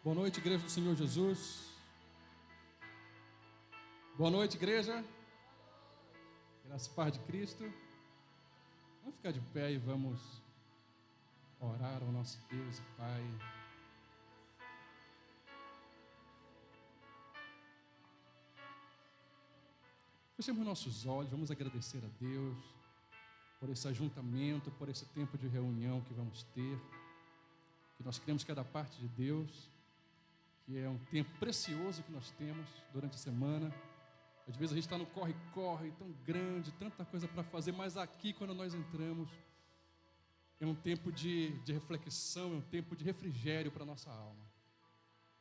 Boa noite, igreja do Senhor Jesus. Boa noite, igreja. Graças e paz de Cristo. Vamos ficar de pé e vamos orar ao nosso Deus e Pai. Fechemos nossos olhos, vamos agradecer a Deus por esse ajuntamento, por esse tempo de reunião que vamos ter, que nós cremos que é da parte de Deus, que é um tempo precioso que nós temos durante a semana. Às vezes a gente está no corre-corre tão grande, tanta coisa para fazer, mas aqui quando nós entramos, é um tempo de reflexão, é um tempo de refrigério para a nossa alma.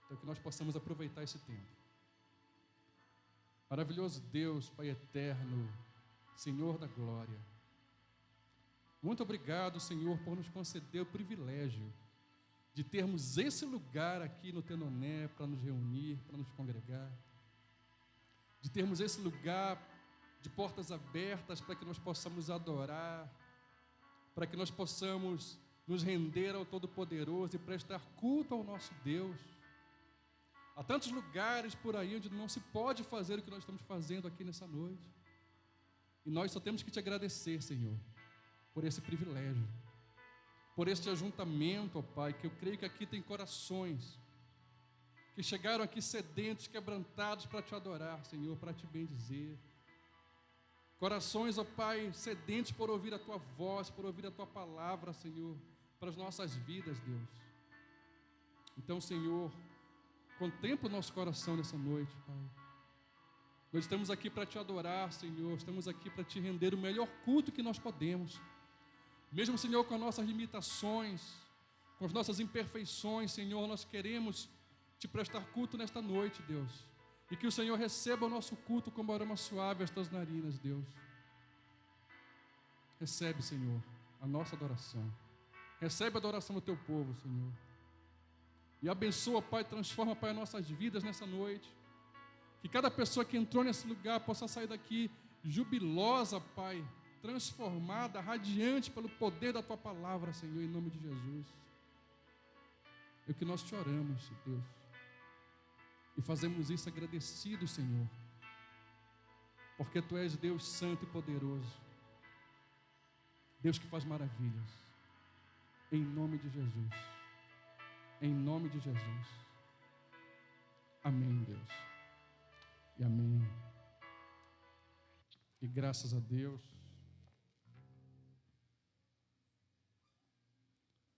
Então que nós possamos aproveitar esse tempo. Maravilhoso Deus, Pai eterno, Senhor da glória. Muito obrigado, Senhor, por nos conceder o privilégio de termos esse lugar aqui no Tenoné para nos reunir, para nos congregar, de termos esse lugar de portas abertas para que nós possamos adorar, para que nós possamos nos render ao Todo-Poderoso e prestar culto ao nosso Deus. Há tantos lugares por aí onde não se pode fazer o que nós estamos fazendo aqui nessa noite, e nós só temos que te agradecer, Senhor, por esse privilégio, por este ajuntamento, ó Pai, que eu creio que aqui tem corações que chegaram aqui sedentos, quebrantados para te adorar, Senhor, para te bendizer. Corações, ó Pai, sedentos por ouvir a tua voz, por ouvir a tua palavra, Senhor, para as nossas vidas, Deus. Então, Senhor, contempla o nosso coração nessa noite, Pai. Nós estamos aqui para te adorar, Senhor, estamos aqui para te render o melhor culto que nós podemos. Mesmo, Senhor, com as nossas limitações, com as nossas imperfeições, Senhor, nós queremos te prestar culto nesta noite, Deus. E que o Senhor receba o nosso culto como aroma suave às tuas narinas, Deus. Recebe, Senhor, a nossa adoração. Recebe a adoração do teu povo, Senhor. E abençoa, Pai, transforma, Pai, as nossas vidas nessa noite. Que cada pessoa que entrou nesse lugar possa sair daqui jubilosa, Pai, transformada, radiante pelo poder da tua palavra, Senhor, em nome de Jesus. É o que nós te oramos, Deus. E fazemos isso agradecidos, Senhor, porque tu és Deus santo e poderoso, Deus que faz maravilhas, em nome de Jesus, em nome de Jesus. Amém, Deus, e amém, e graças a Deus.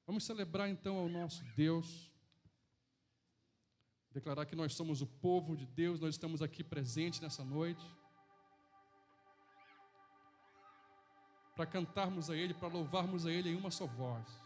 Vamos celebrar então ao nosso Deus, declarar que nós somos o povo de Deus, nós estamos aqui presentes nessa noite, para cantarmos a Ele, para louvarmos a Ele em uma só voz.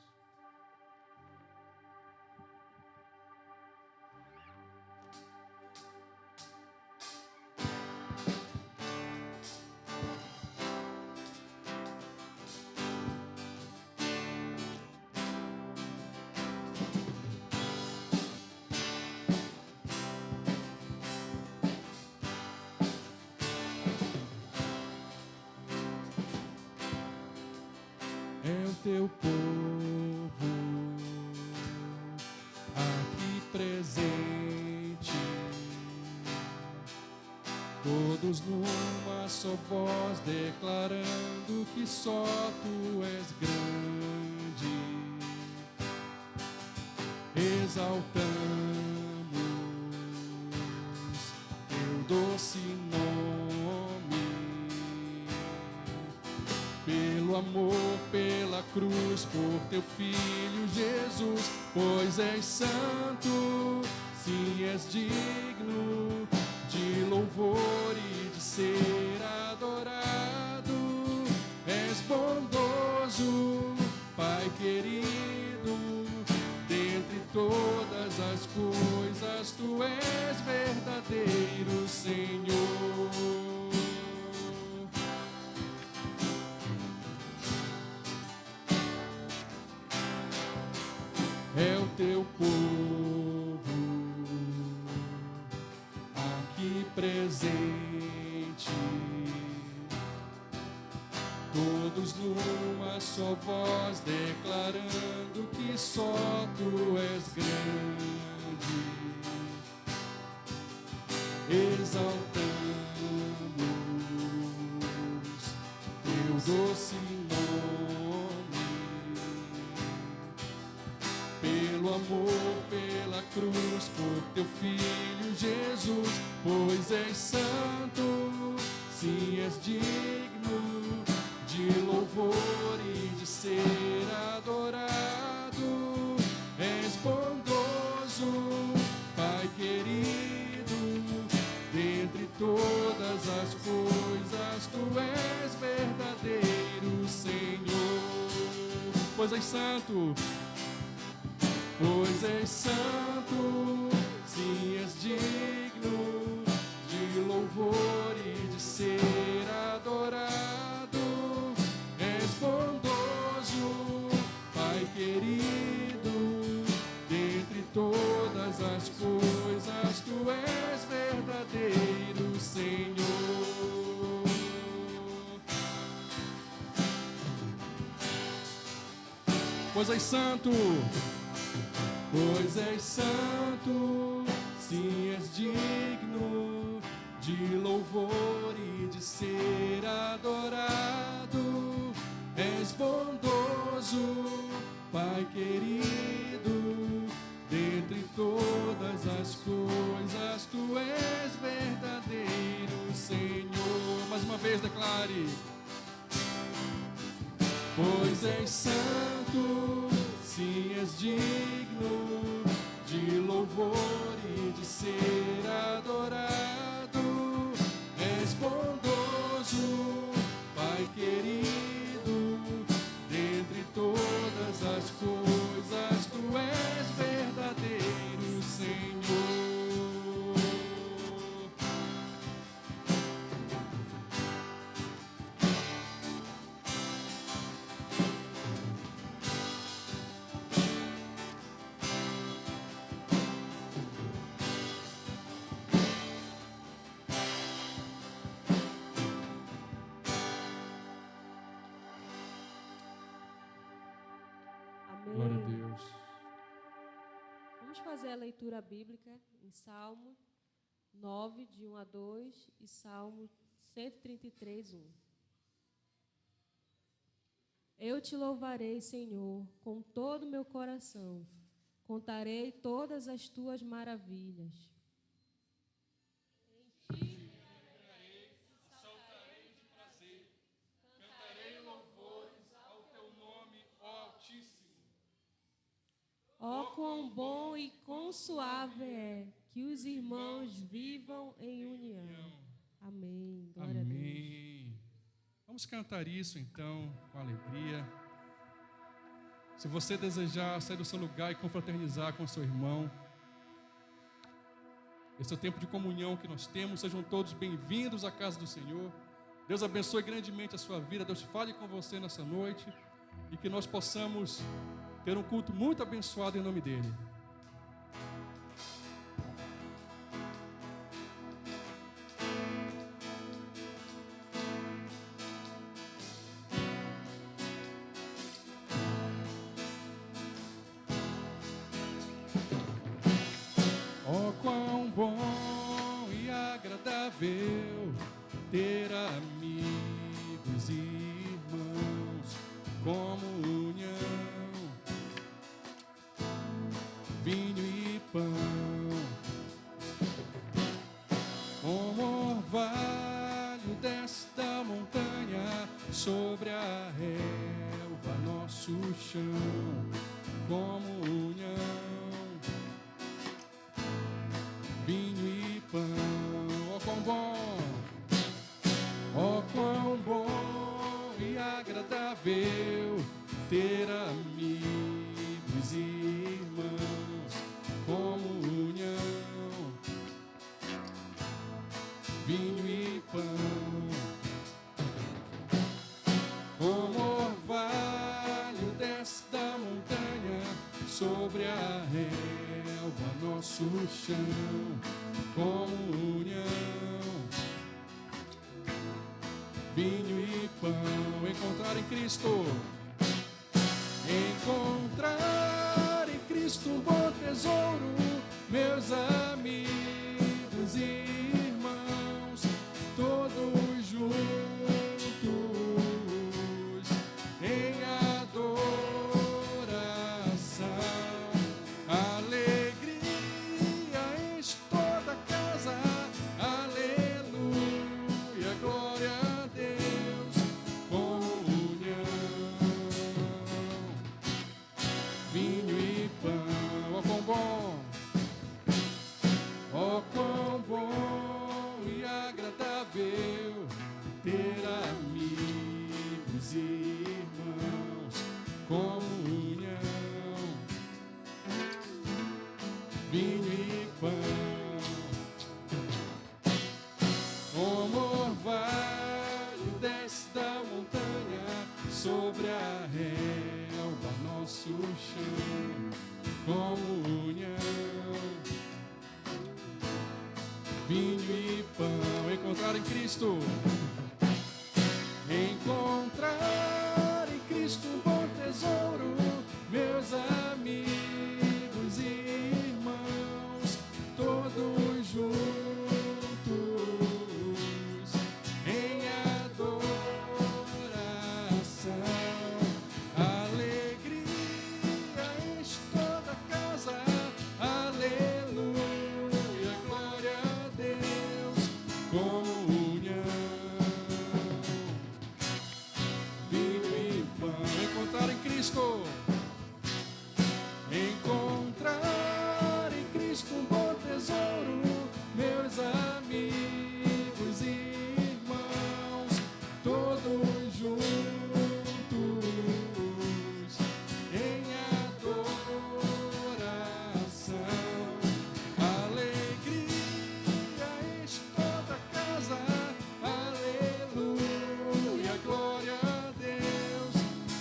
É o teu povo aqui presente, todos numa só voz declarando que só tu és grande. Exaltamos teu doce nome, pelo amor, pela cruz, por teu Filho Jesus, pois és santo, sim, és digno de louvor e de ser adorado. És bondoso, Pai querido, dentre todas as coisas, tu és verdadeiro Senhor. É o teu povo aqui presente, todos numa só voz declarando que só tu és grande. exaltamos teu doce nome, pelo amor, pela cruz, por teu Filho Jesus, pois és santo, sim, és digno de louvor e de ser adorado, és bondoso, Pai querido, dentre todas as coisas, tu és verdadeiro Senhor. Pois és santo, sim, és digno de louvor e de ser adorado, és bondoso, Pai querido, dentre todas as coisas, tu és verdadeiro Senhor. Pois és santo, sim, és digno de louvor e de ser adorado, és bondoso, Pai querido, dentre todas as coisas, tu és verdadeiro Senhor. Mais uma vez declare: pois és santo, sim, és digno de louvor e de ser adorado, és bondoso, Pai querido, dentre todas as coisas, tu és verdadeiro Senhor. Glória a Deus. Vamos fazer a leitura bíblica em Salmo 9, de 1 a 2 e Salmo 133, 1. Eu te louvarei, Senhor, com todo o meu coração. Contarei todas as tuas maravilhas. Em ti me alegrarei, saltarei de prazer, cantarei louvores ao teu nome, ó Altíssimo. Ó quão bom e quão suave é que os irmãos vivam em união. Amém. Glória a Deus. Amém. Vamos cantar isso então com alegria. Se você desejar sair do seu lugar e confraternizar com seu irmão, esse é o tempo de comunhão que nós temos. Sejam todos bem-vindos à casa do Senhor. Deus abençoe grandemente a sua vida. Deus fale com você nessa noite e que nós possamos ter um culto muito abençoado em nome dele. Oh, quão bom e agradável ter amigos e irmãos, comunhão, vinho e pão, como orvalho desta montanha, sobre a relva nosso chão, comunhão, vinho e pão. Oh, quão bom, oh, quão bom e agradável ter amigos e irmãos, comunhão, vinho e pão, como orvalho desta montanha, sobre a relva nosso chão, comunhão, vinho e pão. Encontrar em Cristo, encontrar em Cristo um bom tesouro, meus amigos e irmãos, todos juntos em adoração. Alegria enche toda a casa, aleluia, glória a Deus, comunhão, vinho e pão, ó quão bom, ó quão bom e agradável ter amigos e irmãos, comunhão, vinho e pão, como orvalho desce da montanha sobre a relva, nosso chão, comunhão, vinho e pão. Encontrar em Cristo, encontrar em Cristo um bom tesouro, meus amigos e irmãos, todos juntos em adoração. Alegria enche toda a casa, aleluia, glória a Deus, comunhão, vinho e pão. Encontrar em Cristo, encontrar em Cristo um bom tesouro, meus amigos e irmãos, todos juntos em adoração. Alegria enche toda a casa, aleluia, glória a Deus,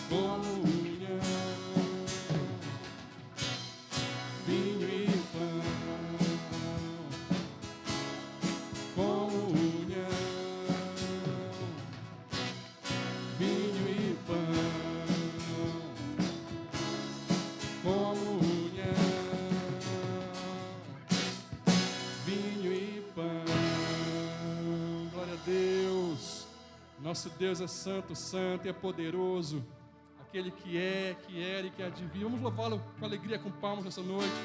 comunhão, vinho e pão, comunhão, vinho e pão, comunhão, vinho e pão. Glória a Deus. Nosso Deus é santo, santo e é poderoso. Aquele que é, que era e que há de vir. Vamos louvá-lo com alegria, com palmas nessa noite.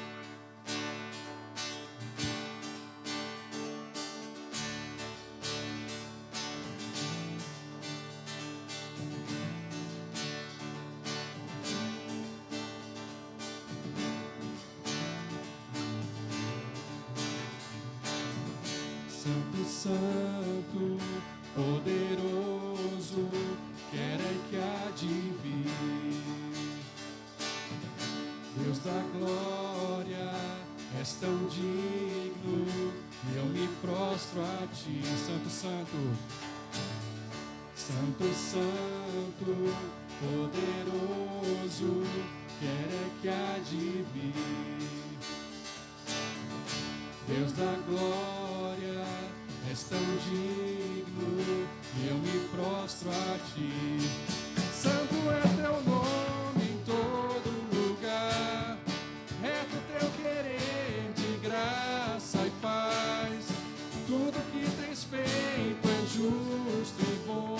Santo, santo, poderoso, quer é que há de vir. Deus da glória, és tão digno, eu me prostro a ti. Santo, santo, santo, santo, poderoso, quer é que há de vir. Deus da glória, és tão digno, eu me prostro a ti. Santo é teu nome em todo lugar, reto teu querer de graça e paz. Tudo que tens feito é justo e bom.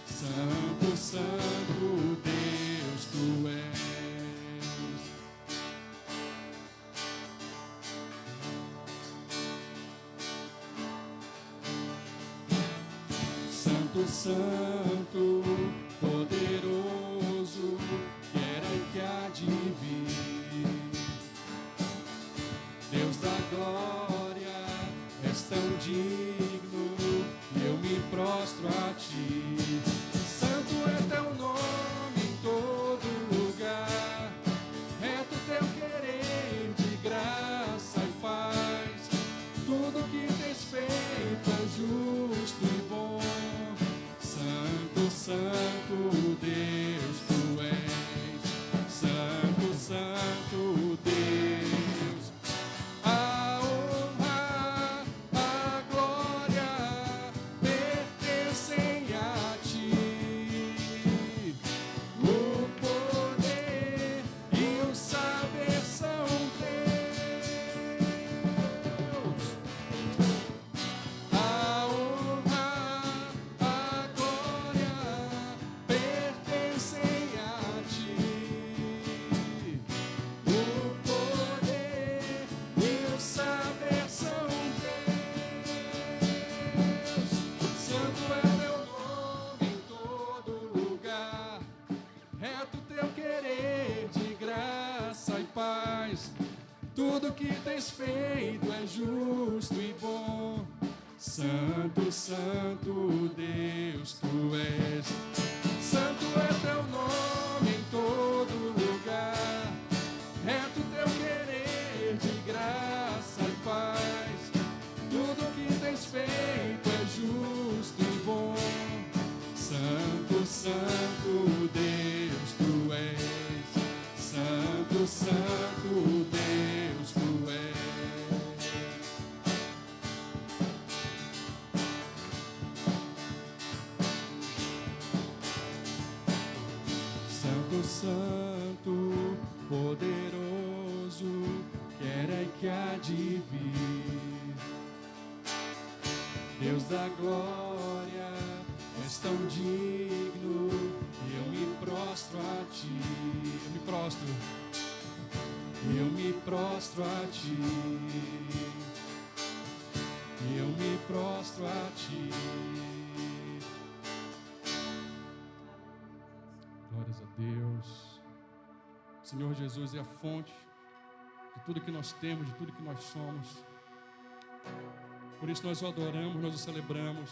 Santo, santo Deus, tu és. Santo, santo, poderoso, quer é que há de vir. Deus da glória, és tão digno, eu me prostro a ti. Santo é teu nome em todo lugar, reto teu querer de graça e paz. Tudo que tens feito é justo e bom. Santo, que tens feito é justo e bom. Santo, santo Deus, tu és. Santo é teu nome em todo lugar. Reto teu querer de graça e paz. Tudo que tens feito é justo e bom. Santo, santo Deus, tu és. Santo, santo Deus, tu és. Santo, santo, poderoso, quer é que há de vir. Deus da glória, és tão digno, e eu me prostro a ti. Eu me prostro a ti. Eu me prostro a ti. Glórias a Deus. O Senhor Jesus é a fonte de tudo que nós temos, de tudo que nós somos. Por isso nós o adoramos, nós o celebramos.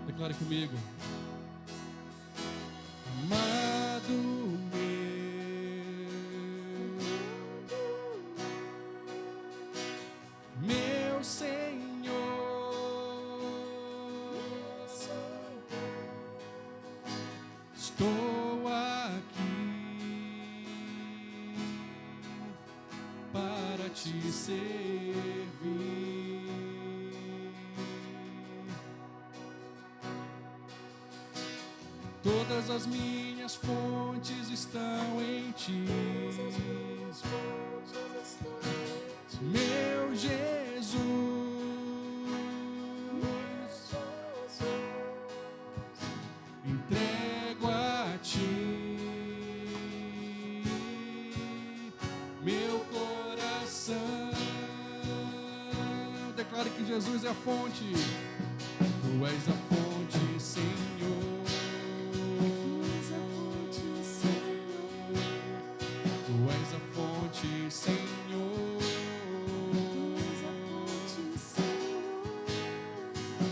Declare comigo. Amado meu Senhor, estou aqui para te servir. Todas as minhas fontes estão em ti, meu Jesus. Entrego a ti meu coração. Declare que Jesus é a fonte. Tu és a fonte, Senhor. Senhor,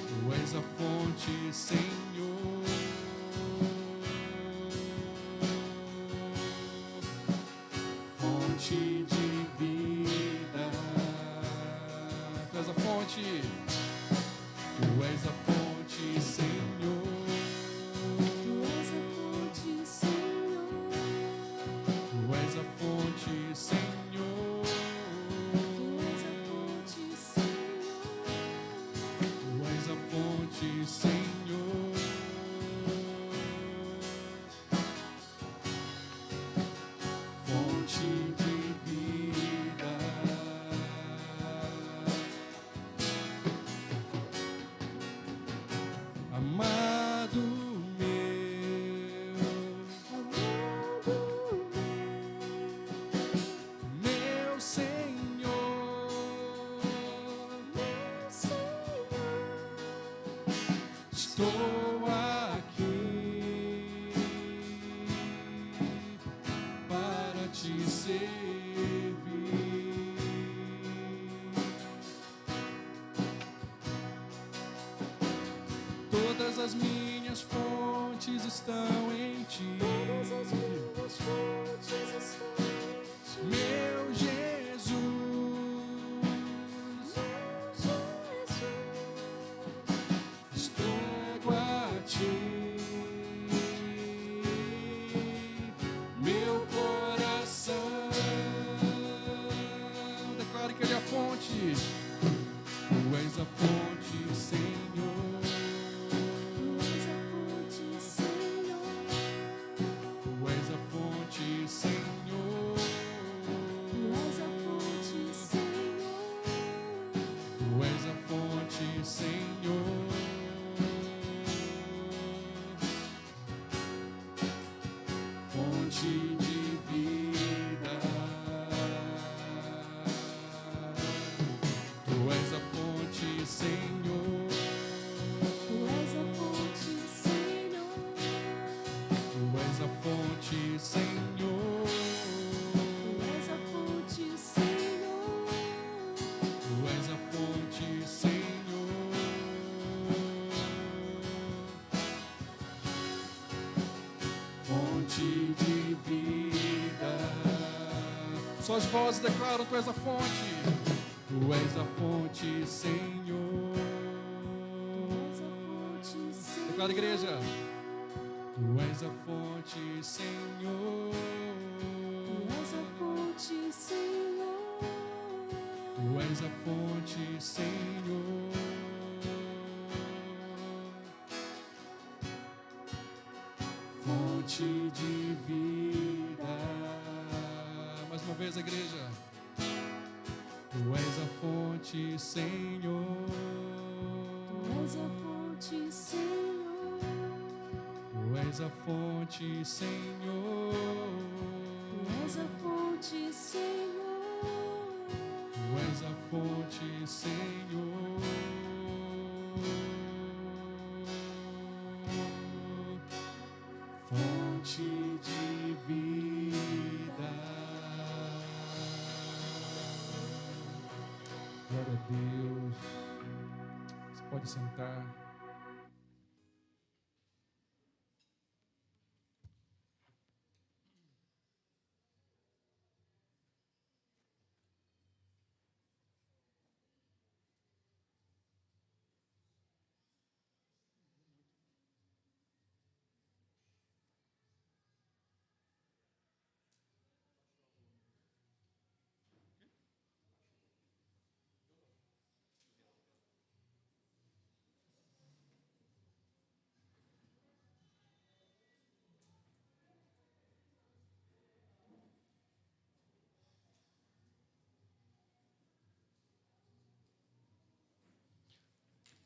tu és a fonte, Senhor. Fonte de vida, tu és a fonte, tu és a fonte, Senhor. Tu és a fonte, Senhor. Tu és a fonte, Senhor. Senhor, fonte de vida, amado meu Senhor. Estou aqui para te servir. Todas as minhas fontes estão em ti. Meu Jesus. Meu coração, declare que Ele é a fonte. Tu és a fonte, Senhor. Tu és a fonte, Senhor. Tu és a fonte, Senhor. Suas vozes declaram: Tu és a fonte. Tu és a fonte, Senhor. Declara, igreja. Tu és a fonte, Senhor. Tu és a fonte, Senhor. Tu és a fonte, Senhor. Fonte de vida. Mais uma vez, a igreja. Tu és a fonte, Senhor. Tu és a fonte, Senhor. Tu és a fonte, Senhor. Tu és a fonte, Senhor. Tu és a fonte, Senhor. Fonte de vida. Glória a Deus. Você pode sentar.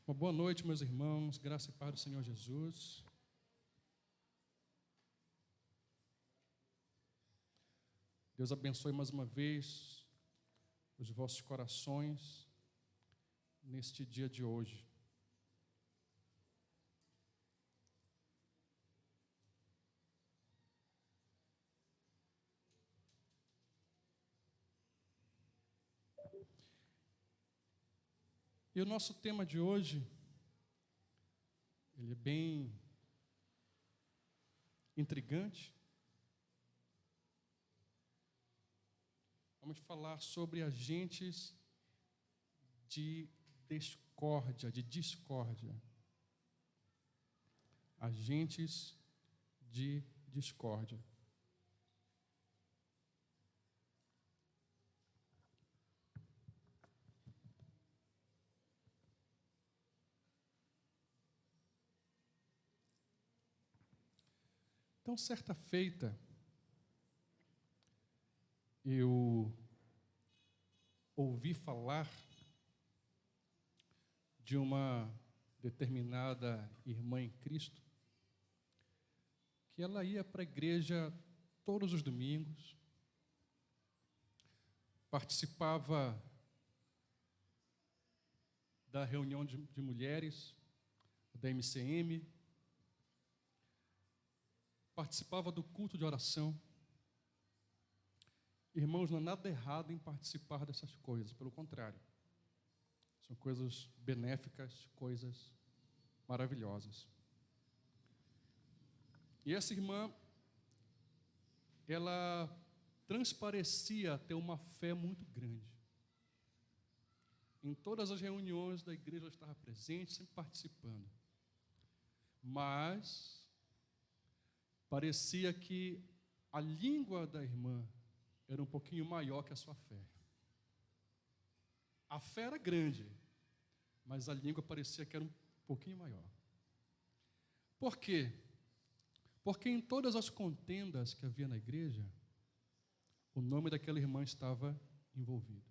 Uma boa noite, meus irmãos, graça e paz do Senhor Jesus. Deus abençoe mais uma vez os vossos corações neste dia de hoje. E o nosso tema de hoje, ele é bem intrigante. Vamos falar sobre agentes de discórdia, Agentes de discórdia. Então, certa feita, eu ouvi falar de uma determinada irmã em Cristo, que ela ia para a igreja todos os domingos, participava da reunião de mulheres, da MCM, participava do culto de oração. Irmãos, não há nada errado em participar dessas coisas, pelo contrário. São coisas benéficas, coisas maravilhosas. E essa irmã, ela transparecia ter uma fé muito grande. Em todas as reuniões da igreja ela estava presente, sempre participando. Mas parecia que a língua da irmã era um pouquinho maior que a sua fé. A fé era grande, mas a língua parecia que era um pouquinho maior. Por quê? Porque em todas as contendas que havia na igreja, o nome daquela irmã estava envolvido.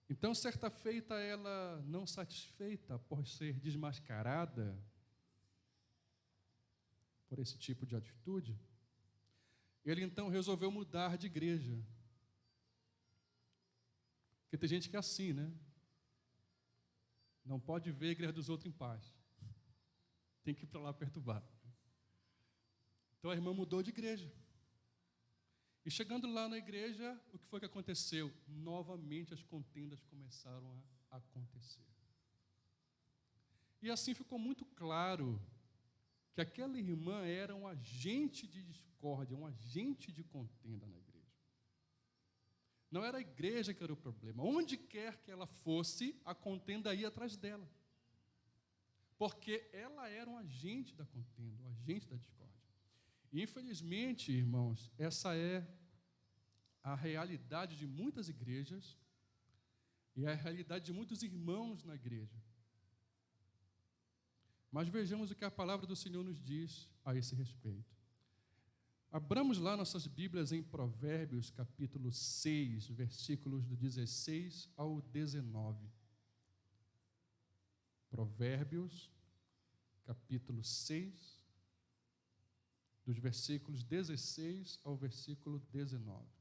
Então, certa feita, ela, não satisfeita por ser desmascarada por esse tipo de atitude, ele então resolveu mudar de igreja. Porque tem gente que é assim, né? Não pode ver a igreja dos outros em paz. Tem que ir para lá perturbar. Então a irmã mudou de igreja. E chegando lá na igreja, o que foi que aconteceu? Novamente as contendas começaram a acontecer. E assim ficou muito claro que aquela irmã era um agente de discórdia, um agente de contenda na igreja. Não era a igreja que era o problema. Onde quer que ela fosse, a contenda ia atrás dela. Porque ela era um agente da contenda, um agente da discórdia. E, infelizmente, irmãos, essa é a realidade de muitas igrejas e a realidade de muitos irmãos na igreja. Mas vejamos o que a palavra do Senhor nos diz a esse respeito. Abramos lá nossas Bíblias em Provérbios, capítulo 6, versículos do 16 ao 19. Provérbios, capítulo 6, dos versículos 16 ao versículo 19.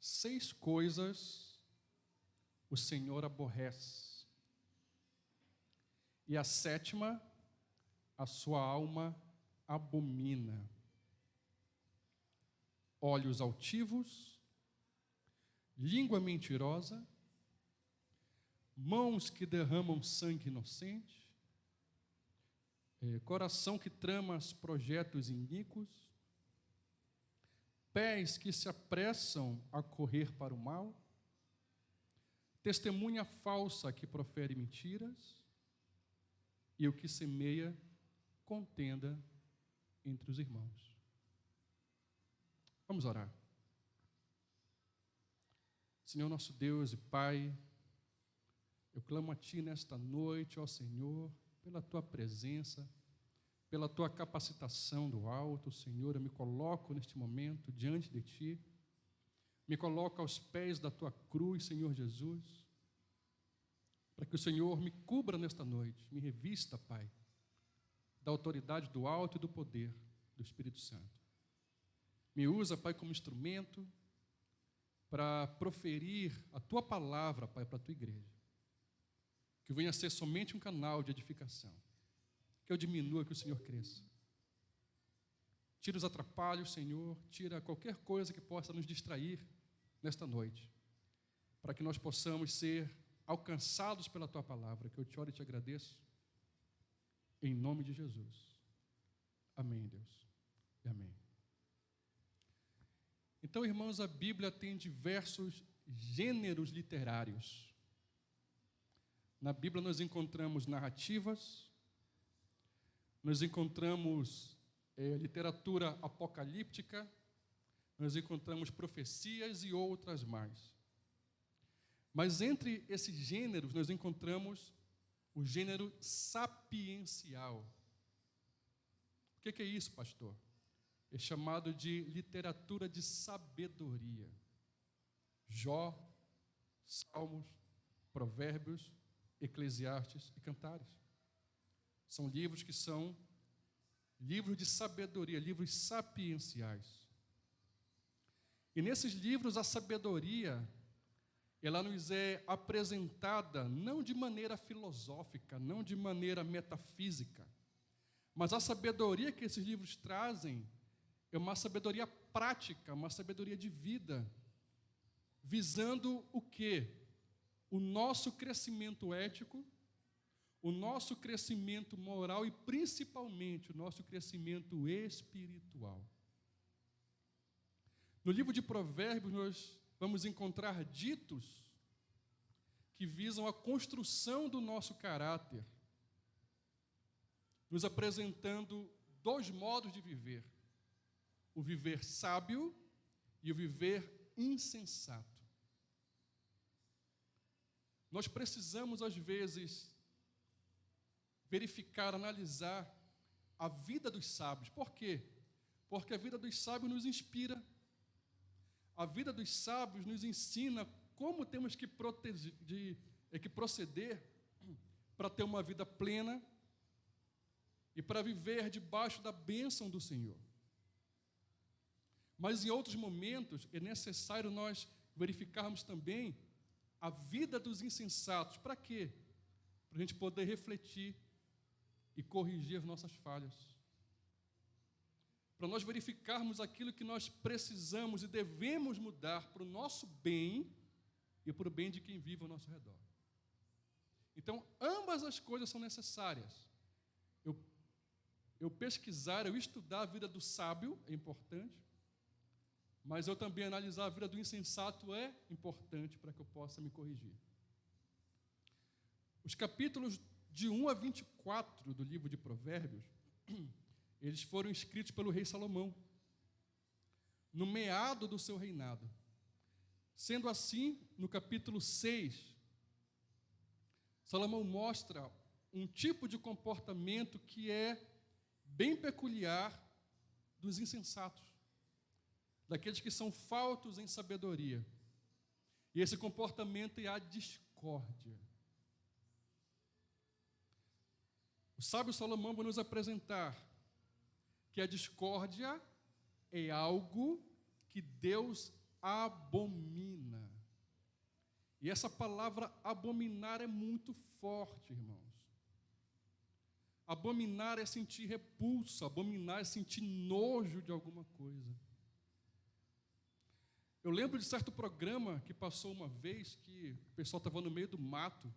Seis coisas o Senhor aborrece, e a sétima a sua alma abomina: olhos altivos, língua mentirosa, mãos que derramam sangue inocente, coração que trama projetos iníquos, pés que se apressam a correr para o mal, testemunha falsa que profere mentiras, e o que semeia contenda entre os irmãos. Vamos orar. Senhor nosso Deus e Pai, eu clamo a Ti nesta noite, ó Senhor, pela Tua presença, pela Tua capacitação do alto, Senhor. Eu me coloco neste momento diante de Ti, me coloco aos pés da Tua cruz, Senhor Jesus, para que o Senhor me cubra nesta noite, me revista, Pai, da autoridade do alto e do poder do Espírito Santo. Me usa, Pai, como instrumento para proferir a Tua palavra, Pai, para a Tua igreja. Que venha a ser somente um canal de edificação. Que eu diminua, que o Senhor cresça. Tira os atrapalhos, Senhor, tira qualquer coisa que possa nos distrair nesta noite, para que nós possamos ser alcançados pela Tua palavra, que eu te oro e te agradeço, em nome de Jesus. Amém, Deus, e amém. Então, irmãos, a Bíblia tem diversos gêneros literários. Na Bíblia nós encontramos narrativas, nós encontramos literatura apocalíptica, nós encontramos profecias e outras mais. Mas entre esses gêneros nós encontramos o gênero sapiencial. O que é isso, pastor? É chamado de literatura de sabedoria. Jó, Salmos, Provérbios, Eclesiastes e Cantares. São livros que são livros de sabedoria, livros sapienciais. E nesses livros a sabedoria, ela nos é apresentada não de maneira filosófica, não de maneira metafísica, mas a sabedoria que esses livros trazem é uma sabedoria prática, uma sabedoria de vida, visando o quê? O nosso crescimento ético, o nosso crescimento moral e, principalmente, o nosso crescimento espiritual. No livro de Provérbios, nós vamos encontrar ditos que visam a construção do nosso caráter, nos apresentando dois modos de viver: o viver sábio e o viver insensato. Nós precisamos, às vezes, verificar, analisar a vida dos sábios. Por quê? Porque a vida dos sábios nos inspira. A vida dos sábios nos ensina como temos que proceder para ter uma vida plena e para viver debaixo da bênção do Senhor. Mas em outros momentos é necessário nós verificarmos também a vida dos insensatos. Para quê? Para a gente poder refletir e corrigir as nossas falhas. para nós verificarmos aquilo que nós precisamos e devemos mudar para o nosso bem e para o bem de quem vive ao nosso redor. Então, ambas as coisas são necessárias. Eu pesquisar, eu estudar a vida do sábio é importante, mas eu também analisar a vida do insensato é importante para que eu possa me corrigir. Os capítulos de 1 a 24 do livro de Provérbios, eles foram escritos pelo rei Salomão, no meado do seu reinado. Sendo assim, no capítulo 6, Salomão mostra um tipo de comportamento que é bem peculiar dos insensatos, daqueles que são faltos em sabedoria. E esse comportamento é a discórdia. O sábio Salomão vai nos apresentar que a discórdia é algo que Deus abomina. E essa palavra abominar é muito forte, irmãos. Abominar é sentir repulsa, abominar é sentir nojo de alguma coisa. Eu lembro de certo programa que passou uma vez que o pessoal estava no meio do mato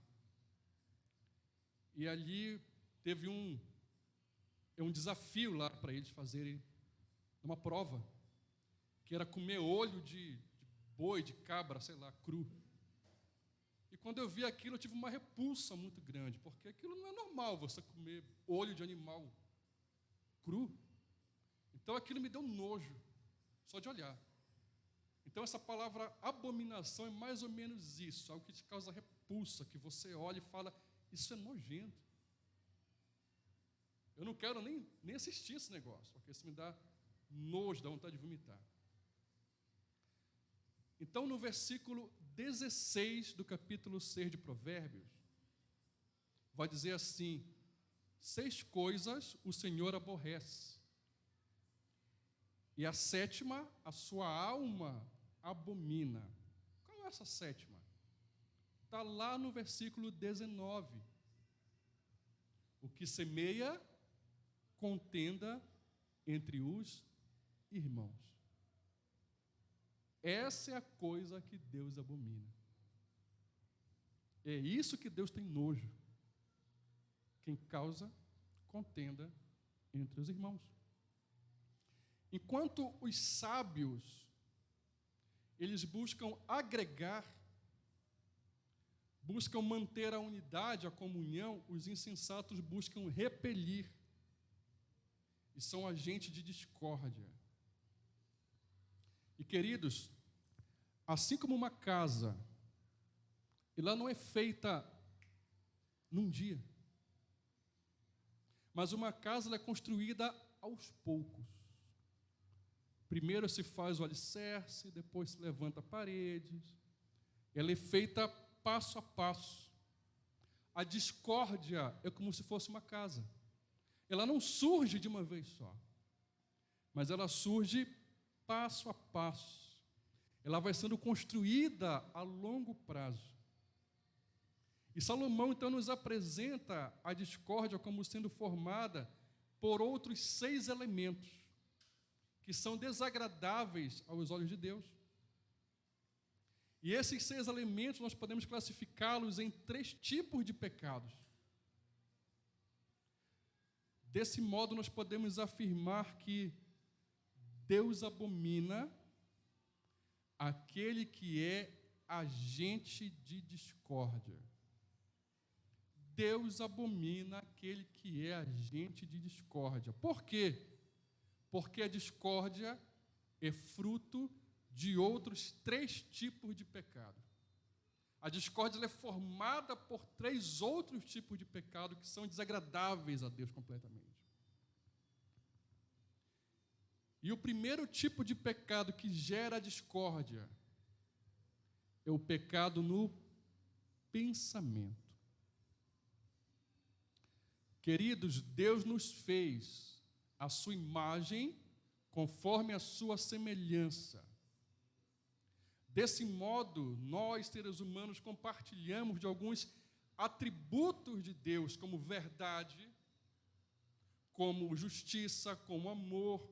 e ali teve um desafio lá para eles fazerem uma prova, que era comer olho de boi, de cabra, sei lá, cru. E quando eu vi aquilo, eu tive uma repulsa muito grande, porque aquilo não é normal, você comer olho de animal cru. Então aquilo me deu nojo, só de olhar. Então essa palavra abominação é mais ou menos isso, algo que te causa repulsa, que você olha e fala, isso é nojento. Eu não quero nem assistir esse negócio, porque isso me dá nojo, dá vontade de vomitar. Então, no versículo 16 do capítulo 6 de Provérbios, vai dizer assim: 6 coisas o Senhor aborrece, e a 7ª a sua alma abomina. Qual é essa 7ª? Está lá no versículo 19. O que semeia contenda entre os irmãos. Essa é a coisa que Deus abomina. É isso que Deus tem nojo. Quem causa contenda entre os irmãos. Enquanto os sábios, eles buscam agregar, buscam manter a unidade, a comunhão, os insensatos buscam repelir. E são agentes de discórdia. E, queridos, assim como uma casa, ela não é feita num dia, mas uma casa ela é construída aos poucos. Primeiro se faz o alicerce, depois se levanta paredes. Ela é feita passo a passo. A discórdia é como se fosse uma casa. Ela não surge de uma vez só, mas ela surge passo a passo. Ela vai sendo construída a longo prazo. E Salomão, então, nos apresenta a discórdia como sendo formada por outros 6 elementos que são desagradáveis aos olhos de Deus. E esses 6 elementos nós podemos classificá-los em 3 tipos de pecados. Desse modo, nós podemos afirmar que Deus abomina aquele que é agente de discórdia. Deus abomina aquele que é agente de discórdia. Por quê? Porque a discórdia é fruto de outros 3 tipos de pecado. A discórdia é formada por 3 outros tipos de pecado que são desagradáveis a Deus completamente. E o primeiro tipo de pecado que gera discórdia é o pecado no pensamento. Queridos, Deus nos fez a sua imagem conforme a sua semelhança. Desse modo, nós, seres humanos, compartilhamos de alguns atributos de Deus, como verdade, como justiça, como amor,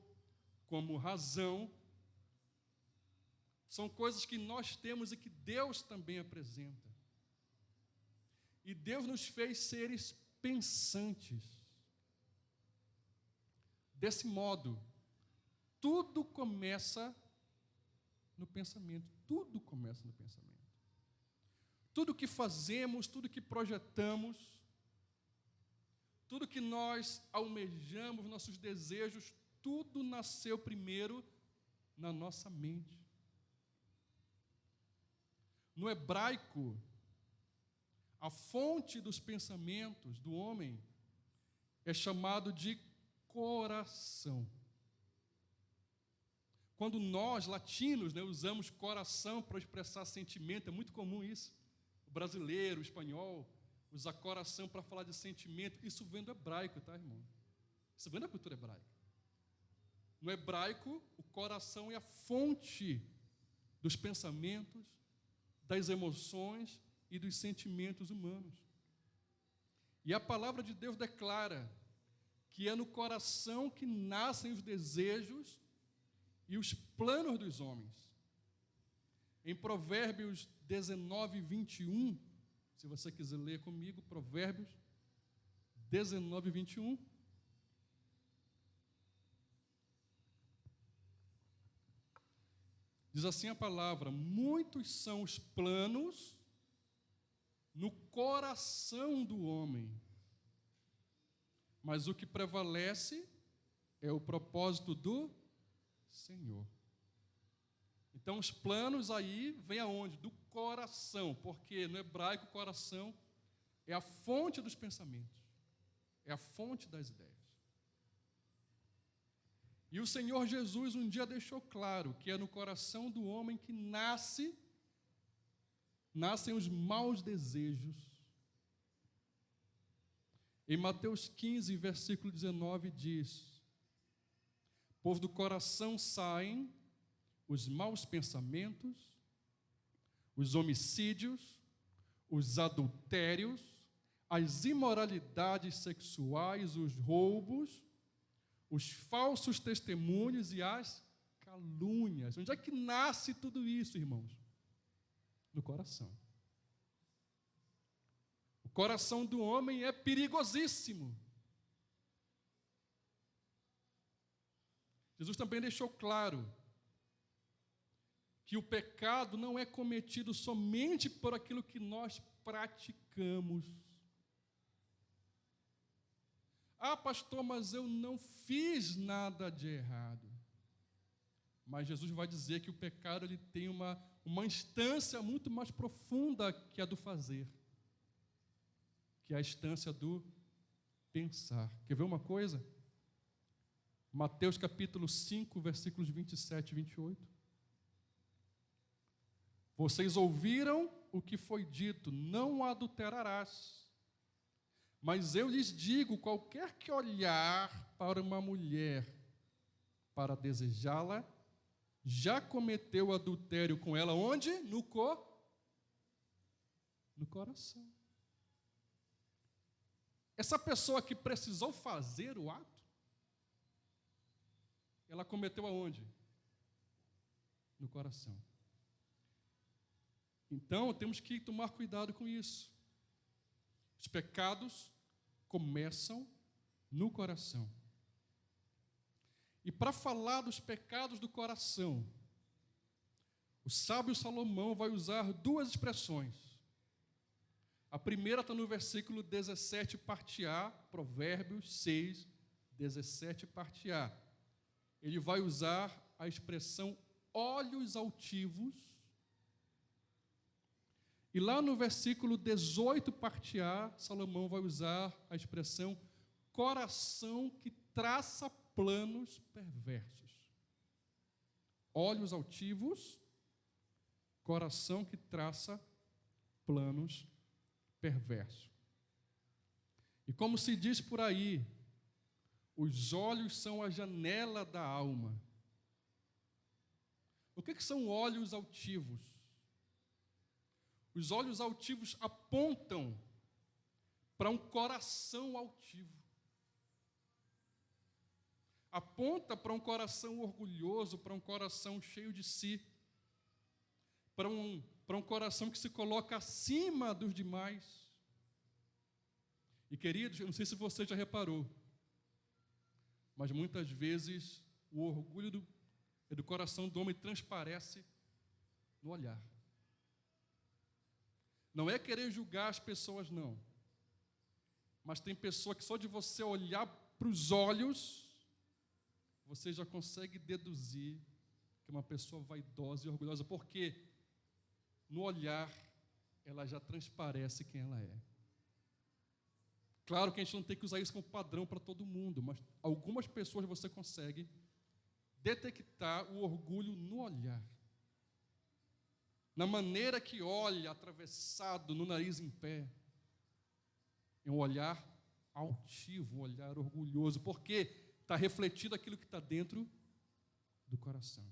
como razão, são coisas que nós temos e que Deus também apresenta. E Deus nos fez seres pensantes. Desse modo, tudo começa no pensamento. Tudo começa no pensamento. Tudo que fazemos, tudo que projetamos, tudo que nós almejamos, nossos desejos, tudo nasceu primeiro na nossa mente. No hebraico, a fonte dos pensamentos do homem é chamado de coração. Quando nós, latinos, usamos coração para expressar sentimento, é muito comum isso. O brasileiro, o espanhol, usa coração para falar de sentimento. Isso vem do hebraico, tá, irmão? Isso vem da cultura hebraica. No hebraico, o coração é a fonte dos pensamentos, das emoções e dos sentimentos humanos. E a palavra de Deus declara que é no coração que nascem os desejos e os planos dos homens. Em Provérbios 19, 21, se você quiser ler comigo, Provérbios 19, 21. Diz assim a palavra: muitos são os planos no coração do homem, mas o que prevalece é o propósito do Senhor. Então, os planos aí vêm aonde? Do coração, porque no hebraico, coração é a fonte dos pensamentos, é a fonte das ideias. E o Senhor Jesus um dia deixou claro que é no coração do homem que nascem os maus desejos. Em Mateus 15, versículo 19, diz: pois do coração saem os maus pensamentos, os homicídios, os adultérios, as imoralidades sexuais, os roubos, os falsos testemunhos e as calúnias. Onde é que nasce tudo isso, irmãos? No coração. O coração do homem é perigosíssimo. Jesus também deixou claro que o pecado não é cometido somente por aquilo que nós praticamos. Ah, pastor, mas eu não fiz nada de errado. Mas Jesus vai dizer que o pecado ele tem uma instância muito mais profunda que a do fazer, que é a instância do pensar. Quer ver uma coisa? Mateus capítulo 5, versículos 27 e 28. Vocês ouviram o que foi dito: não adulterarás. Mas eu lhes digo, qualquer que olhar para uma mulher para desejá-la, já cometeu adultério com ela. Onde? No coração. Essa pessoa que precisou fazer o ato, ela cometeu aonde? No coração. Então, temos que tomar cuidado com isso. Os pecados começam no coração. E para falar dos pecados do coração, o sábio Salomão vai usar duas expressões. A primeira está no versículo 17, parte A, Provérbios 6, 17, parte A. Ele vai usar a expressão olhos altivos. E lá no versículo 18, parte A, Salomão vai usar a expressão coração que traça planos perversos. Olhos altivos, coração que traça planos perversos. E como se diz por aí, os olhos são a janela da alma. O que são olhos altivos? Os olhos altivos apontam para um coração altivo. aponta para um coração orgulhoso, para um coração cheio de si, para um coração que se coloca acima dos demais. E, queridos, eu não sei se você já reparou, mas muitas vezes o orgulho do coração do homem transparece no olhar. Não é querer julgar as pessoas, não. Mas tem pessoa que só de você olhar para os olhos, você já consegue deduzir que é uma pessoa vaidosa e orgulhosa, porque no olhar ela já transparece quem ela é. Claro que a gente não tem que usar isso como padrão para todo mundo, mas algumas pessoas você consegue detectar o orgulho no olhar. Na maneira que olha, atravessado, no nariz em pé. É um olhar altivo, um olhar orgulhoso, porque está refletido aquilo que está dentro do coração.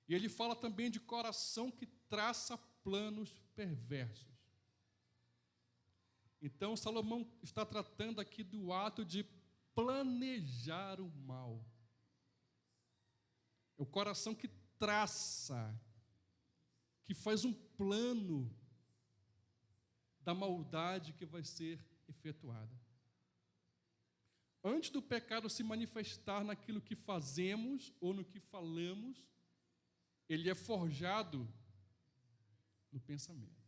E ele fala também de coração que traça planos perversos. Então, Salomão está tratando aqui do ato de planejar o mal. É o coração que traça, que faz um plano da maldade que vai ser efetuada. Antes do pecado se manifestar naquilo que fazemos ou no que falamos, ele é forjado no pensamento.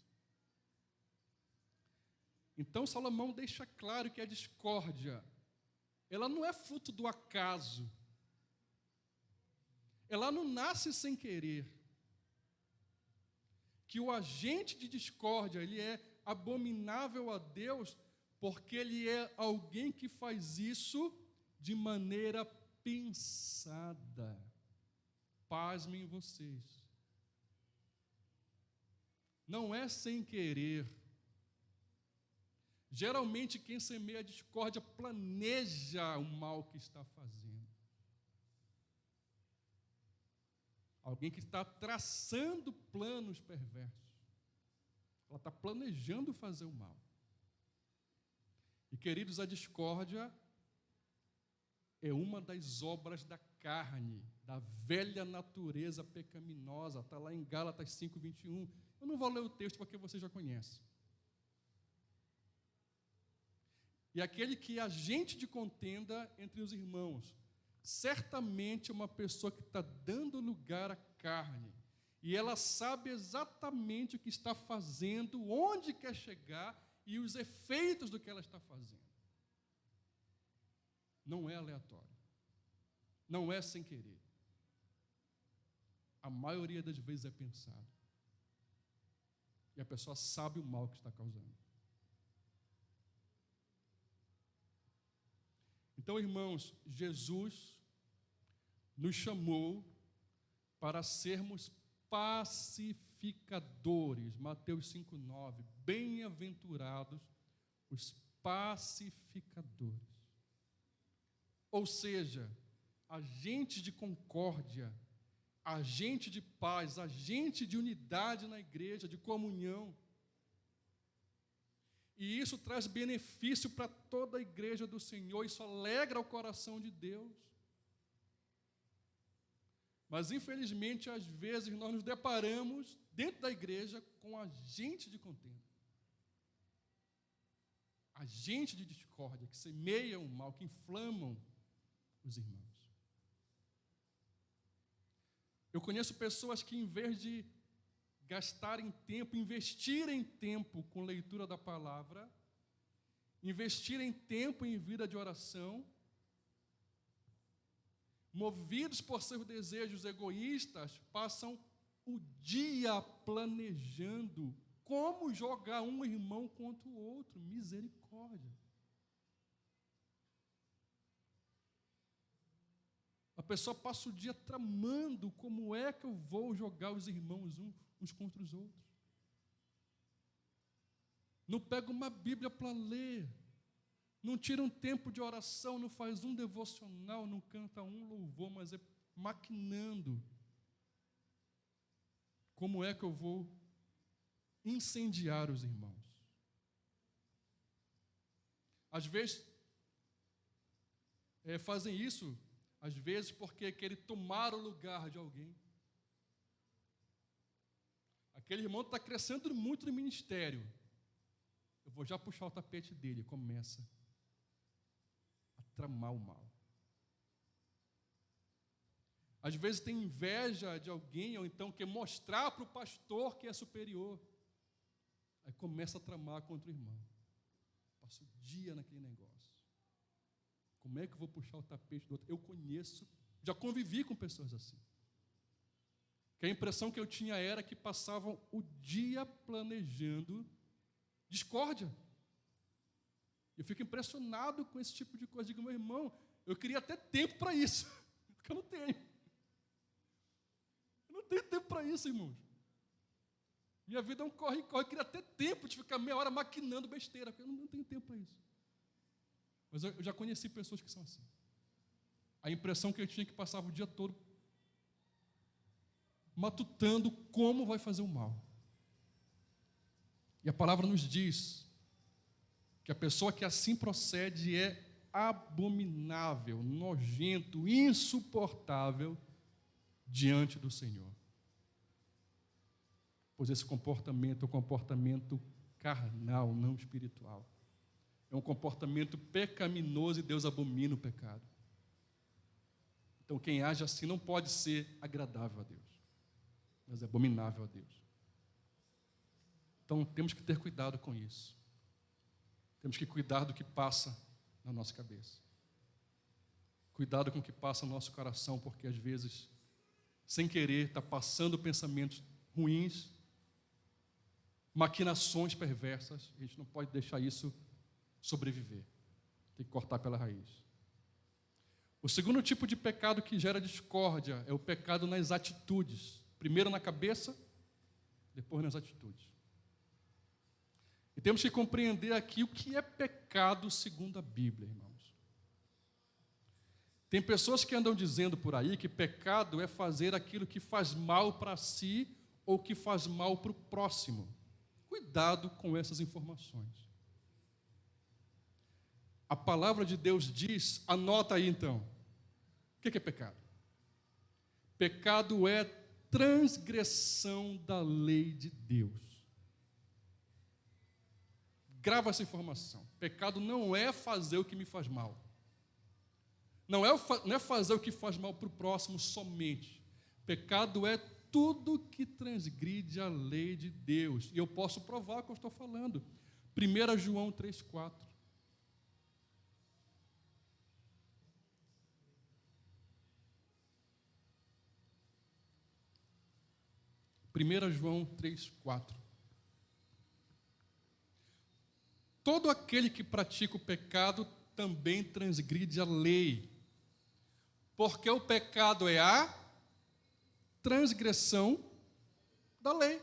Então, Salomão deixa claro que a discórdia, ela não é fruto do acaso. Ela não nasce sem querer. Que o agente de discórdia, ele é abominável a Deus, porque ele é alguém que faz isso de maneira pensada. Pasmem vocês. Não é sem querer. Geralmente, quem semeia a discórdia planeja o mal que está fazendo. Alguém que está traçando planos perversos. Ela está planejando fazer o mal. E, queridos, a discórdia é uma das obras da carne, da velha natureza pecaminosa. Está lá em Gálatas 5:21. Eu não vou ler o texto porque você já conhece. E aquele que é agente de contenda entre os irmãos, certamente é uma pessoa que está dando lugar à carne. E ela sabe exatamente o que está fazendo, onde quer chegar e os efeitos do que ela está fazendo. Não é aleatório. Não é sem querer. A maioria das vezes é pensado. E a pessoa sabe o mal que está causando. Então, irmãos, Jesus nos chamou para sermos pacificadores. Mateus 5:9. Bem-aventurados os pacificadores. Ou seja, agentes de concórdia, agente de paz, agente de unidade na igreja, de comunhão. E isso traz benefício para toda a igreja do Senhor, isso alegra o coração de Deus. Mas, infelizmente, às vezes nós nos deparamos dentro da igreja com agente de contenda. Agente de discórdia, que semeiam o mal, que inflamam os irmãos. Eu conheço pessoas que, em vez de gastarem tempo, investirem tempo com leitura da palavra, investirem tempo em vida de oração, movidos por seus desejos egoístas, passam o dia planejando como jogar um irmão contra o outro. Misericórdia. A pessoa passa o dia tramando como é que eu vou jogar os irmãos uns contra os outros. Não pega uma Bíblia para ler, não tira um tempo de oração, não faz um devocional, não canta um louvor, mas é maquinando. Como é que eu vou incendiar os irmãos? Às vezes, fazem isso, às vezes, porque querem tomar o lugar de alguém. Aquele irmão está crescendo muito no ministério. Eu vou já puxar o tapete dele. Começa a tramar o mal. Às vezes tem inveja de alguém, ou então quer mostrar para o pastor que é superior. Aí começa a tramar contra o irmão. Passa o dia naquele negócio. Como é que eu vou puxar o tapete do outro? Eu conheço, já convivi com pessoas assim. Que a impressão que eu tinha era que passavam o dia planejando discórdia. Eu fico impressionado com esse tipo de coisa. Digo, meu irmão, eu queria até tempo para isso, porque eu não tenho. Eu não tenho tempo para isso, irmãos. Minha vida é um corre-corre. Eu queria até tempo de ficar meia hora maquinando besteira, porque eu não tenho tempo para isso. Mas eu já conheci pessoas que são assim. A impressão que eu tinha é que passava o dia todo matutando como vai fazer o mal. E a palavra nos diz que a pessoa que assim procede é abominável, nojento, insuportável diante do Senhor. Pois esse comportamento é um comportamento carnal, não espiritual. É um comportamento pecaminoso e Deus abomina o pecado. Então quem age assim não pode ser agradável a Deus, mas é abominável a Deus. Então temos que ter cuidado com isso. Temos que cuidar do que passa na nossa cabeça. Cuidado com o que passa no nosso coração, porque às vezes, sem querer, está passando pensamentos ruins, maquinações perversas. A gente não pode deixar isso sobreviver. Tem que cortar pela raiz. O segundo tipo de pecado que gera discórdia é o pecado nas atitudes. Primeiro na cabeça, depois nas atitudes. E temos que compreender aqui o que é pecado segundo a Bíblia, irmãos. Tem pessoas que andam dizendo por aí que pecado é fazer aquilo que faz mal para si ou que faz mal para o próximo. Cuidado com essas informações. A palavra de Deus diz, anota aí então, o que é pecado? Pecado é transgressão da lei de Deus. Grava essa informação. Pecado não é fazer o que me faz mal. Não é fazer o que faz mal para o próximo somente. Pecado é tudo que transgride a lei de Deus. E eu posso provar o que eu estou falando. 1 João 3,4. 1 João 3,4. Todo aquele que pratica o pecado também transgride a lei, porque o pecado é a transgressão da lei.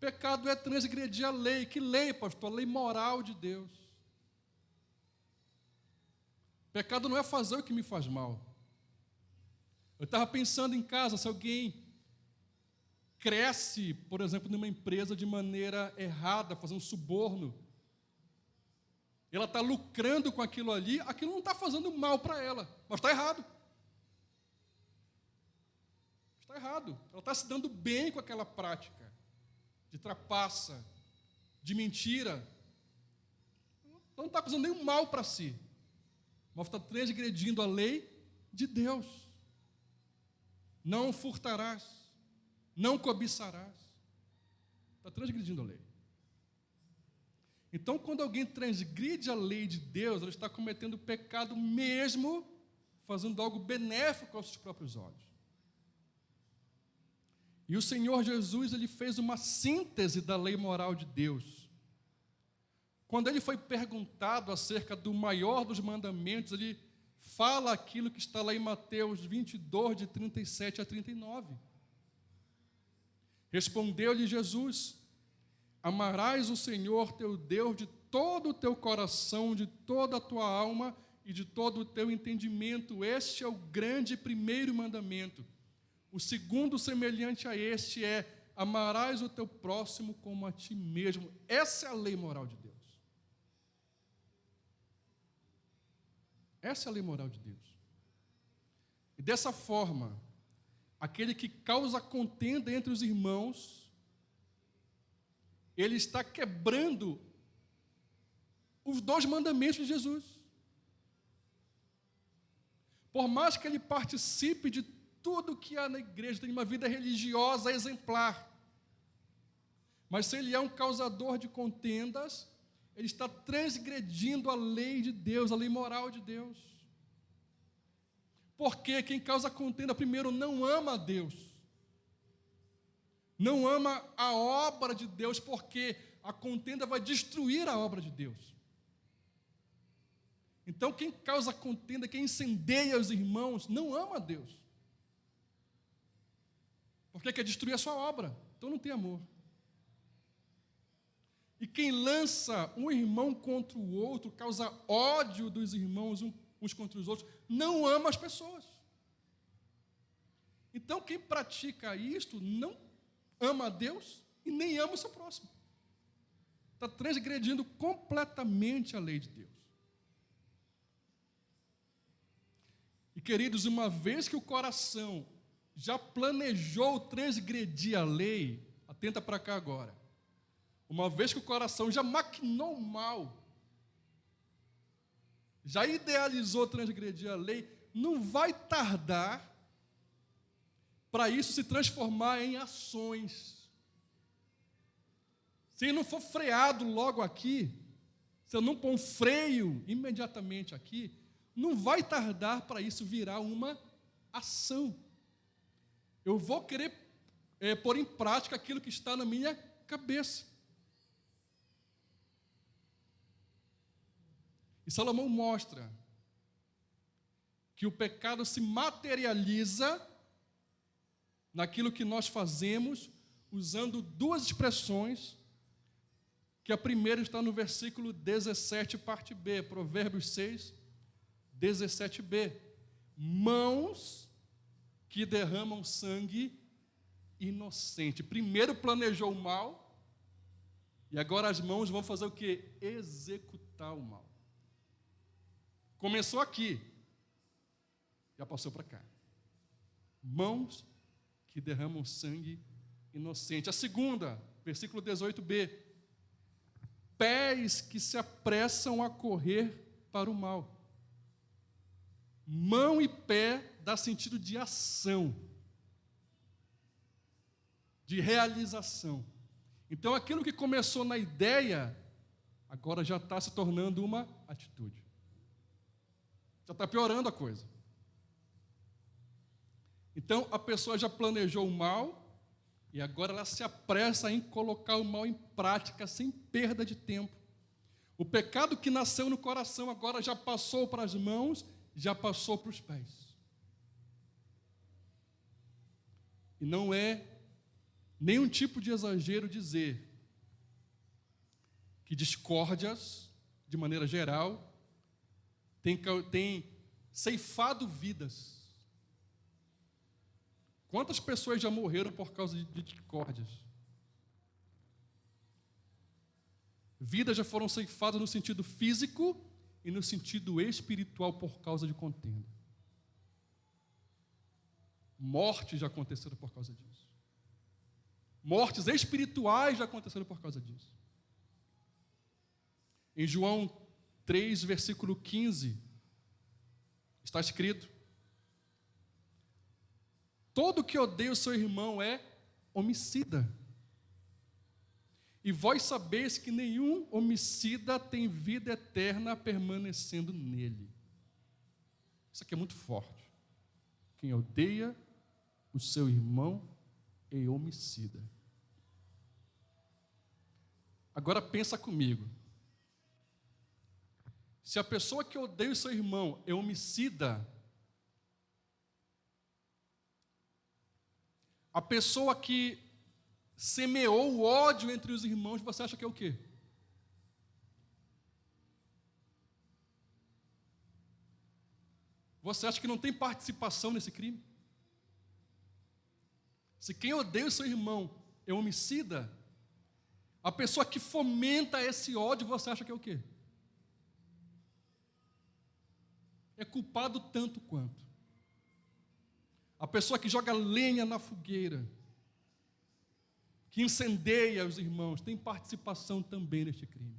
Pecado é transgredir a lei. Que lei, pastor? A lei moral de Deus. Pecado não é fazer o que me faz mal. Eu estava pensando em casa, se alguém cresce, por exemplo, numa empresa de maneira errada, fazendo suborno, ela está lucrando com aquilo ali, aquilo não está fazendo mal para ela, mas está errado. Está errado. Ela está se dando bem com aquela prática de trapaça, de mentira. Não está fazendo nenhum mal para si, mas está transgredindo a lei de Deus. Não furtarás. Não cobiçarás. Está transgredindo a lei. Então, quando alguém transgride a lei de Deus, ele está cometendo pecado mesmo, fazendo algo benéfico aos seus próprios olhos. E o Senhor Jesus, ele fez uma síntese da lei moral de Deus. Quando ele foi perguntado acerca do maior dos mandamentos, ele fala aquilo que está lá em Mateus 22, de 37 a 39. Respondeu-lhe Jesus: amarás o Senhor teu Deus de todo o teu coração, de toda a tua alma e de todo o teu entendimento. Este é o grande primeiro mandamento. O segundo, semelhante a este, é: amarás o teu próximo como a ti mesmo. Essa é a lei moral de Deus. Essa é a lei moral de Deus. E dessa forma, aquele que causa contenda entre os irmãos, ele está quebrando os 2 mandamentos de Jesus. Por mais que ele participe de tudo que há na igreja, tem uma vida religiosa exemplar, mas se ele é um causador de contendas, ele está transgredindo a lei de Deus, a lei moral de Deus. Porque quem causa contenda, primeiro, não ama a Deus, não ama a obra de Deus, porque a contenda vai destruir a obra de Deus. Então, quem causa contenda, quem incendeia os irmãos, não ama a Deus, porque quer destruir a sua obra, então não tem amor. E quem lança um irmão contra o outro, causa ódio dos irmãos uns contra os outros, não ama as pessoas. Então, quem pratica isto não ama a Deus e nem ama o seu próximo. Está transgredindo completamente a lei de Deus. E, queridos, uma vez que o coração já planejou transgredir a lei, atenta para cá agora. Uma vez que o coração já maquinou o mal, já idealizou transgredir a lei, não vai tardar para isso se transformar em ações. Se não for freado logo aqui, se eu não pôr um freio imediatamente aqui, não vai tardar para isso virar uma ação. Eu vou querer pôr em prática aquilo que está na minha cabeça. E Salomão mostra que o pecado se materializa naquilo que nós fazemos, usando 2 expressões, que a primeira está no versículo 17, parte B, Provérbios 6, 17b. Mãos que derramam sangue inocente. Primeiro planejou o mal, e agora as mãos vão fazer o quê? Executar o mal. Começou aqui, já passou para cá. Mãos que derramam sangue inocente. A segunda, versículo 18b. Pés que se apressam a correr para o mal. Mão e pé dá sentido de ação, de realização. Então, aquilo que começou na ideia, agora já está se tornando uma atitude. Já está piorando a coisa. Então, a pessoa já planejou o mal, e agora ela se apressa em colocar o mal em prática, sem perda de tempo. O pecado que nasceu no coração, agora já passou para as mãos, já passou para os pés. E não é nenhum tipo de exagero dizer que discórdias, de maneira geral, tem ceifado vidas. Quantas pessoas já morreram por causa de discórdias? Vidas já foram ceifadas no sentido físico e no sentido espiritual por causa de contenda. Mortes já aconteceram por causa disso. Mortes espirituais já aconteceram por causa disso. Em João 3, versículo 15, está escrito: todo que odeia o seu irmão é homicida. E vós sabeis que nenhum homicida tem vida eterna permanecendo nele. Isso aqui é muito forte. Quem odeia o seu irmão é homicida. Agora pensa comigo. Se a pessoa que odeia o seu irmão é homicida, a pessoa que semeou o ódio entre os irmãos, você acha que é o quê? Você acha que não tem participação nesse crime? Se quem odeia o seu irmão é homicida, a pessoa que fomenta esse ódio, você acha que é o quê? é culpado tanto quanto. A pessoa que joga lenha na fogueira, que incendeia os irmãos, tem participação também neste crime.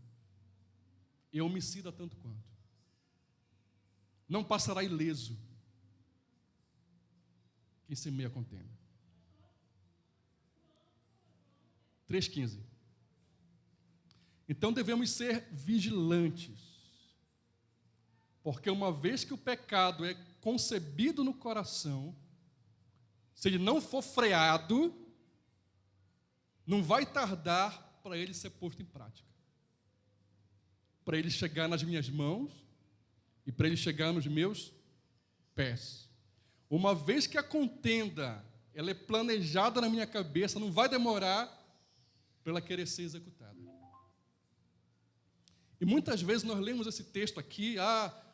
E é homicida tanto quanto. Não passará ileso quem semeia a contenda. 3,15. Então devemos ser vigilantes, porque uma vez que o pecado é concebido no coração, se ele não for freado, não vai tardar para ele ser posto em prática. Para ele chegar nas minhas mãos e para ele chegar nos meus pés. Uma vez que a contenda ela é planejada na minha cabeça, não vai demorar para ela querer ser executada. E muitas vezes nós lemos esse texto aqui,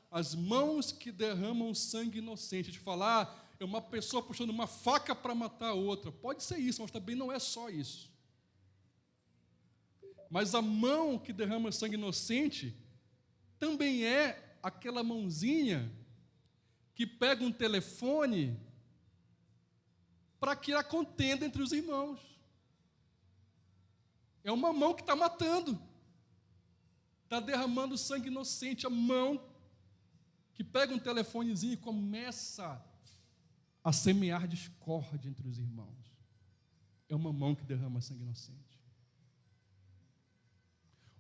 as mãos que derramam sangue inocente, de falar, é uma pessoa puxando uma faca para matar a outra. Pode ser isso, mas também não é só isso. Mas a mão que derrama sangue inocente também é aquela mãozinha que pega um telefone para criar contenda entre os irmãos. É uma mão que está matando, está derramando sangue inocente. A mão que pega um telefonezinho e começa a semear discórdia entre os irmãos. É uma mão que derrama sangue inocente.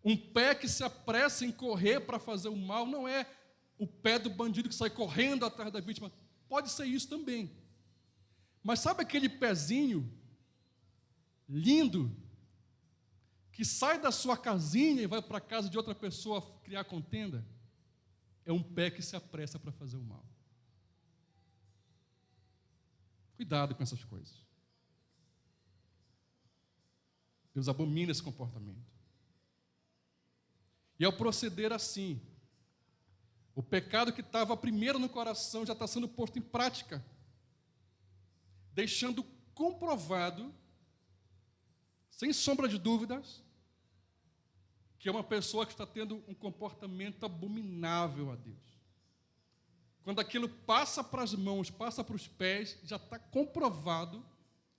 Um pé que se apressa em correr para fazer o mal não é o pé do bandido que sai correndo atrás da vítima. Pode ser isso também. Mas sabe aquele pezinho lindo que sai da sua casinha e vai para a casa de outra pessoa criar contenda? É um pé que se apressa para fazer o mal. Cuidado com essas coisas. Deus abomina esse comportamento. E ao proceder assim, o pecado que estava primeiro no coração já está sendo posto em prática, deixando comprovado, sem sombra de dúvidas, que é uma pessoa que está tendo um comportamento abominável a Deus. Quando aquilo passa para as mãos, passa para os pés, já está comprovado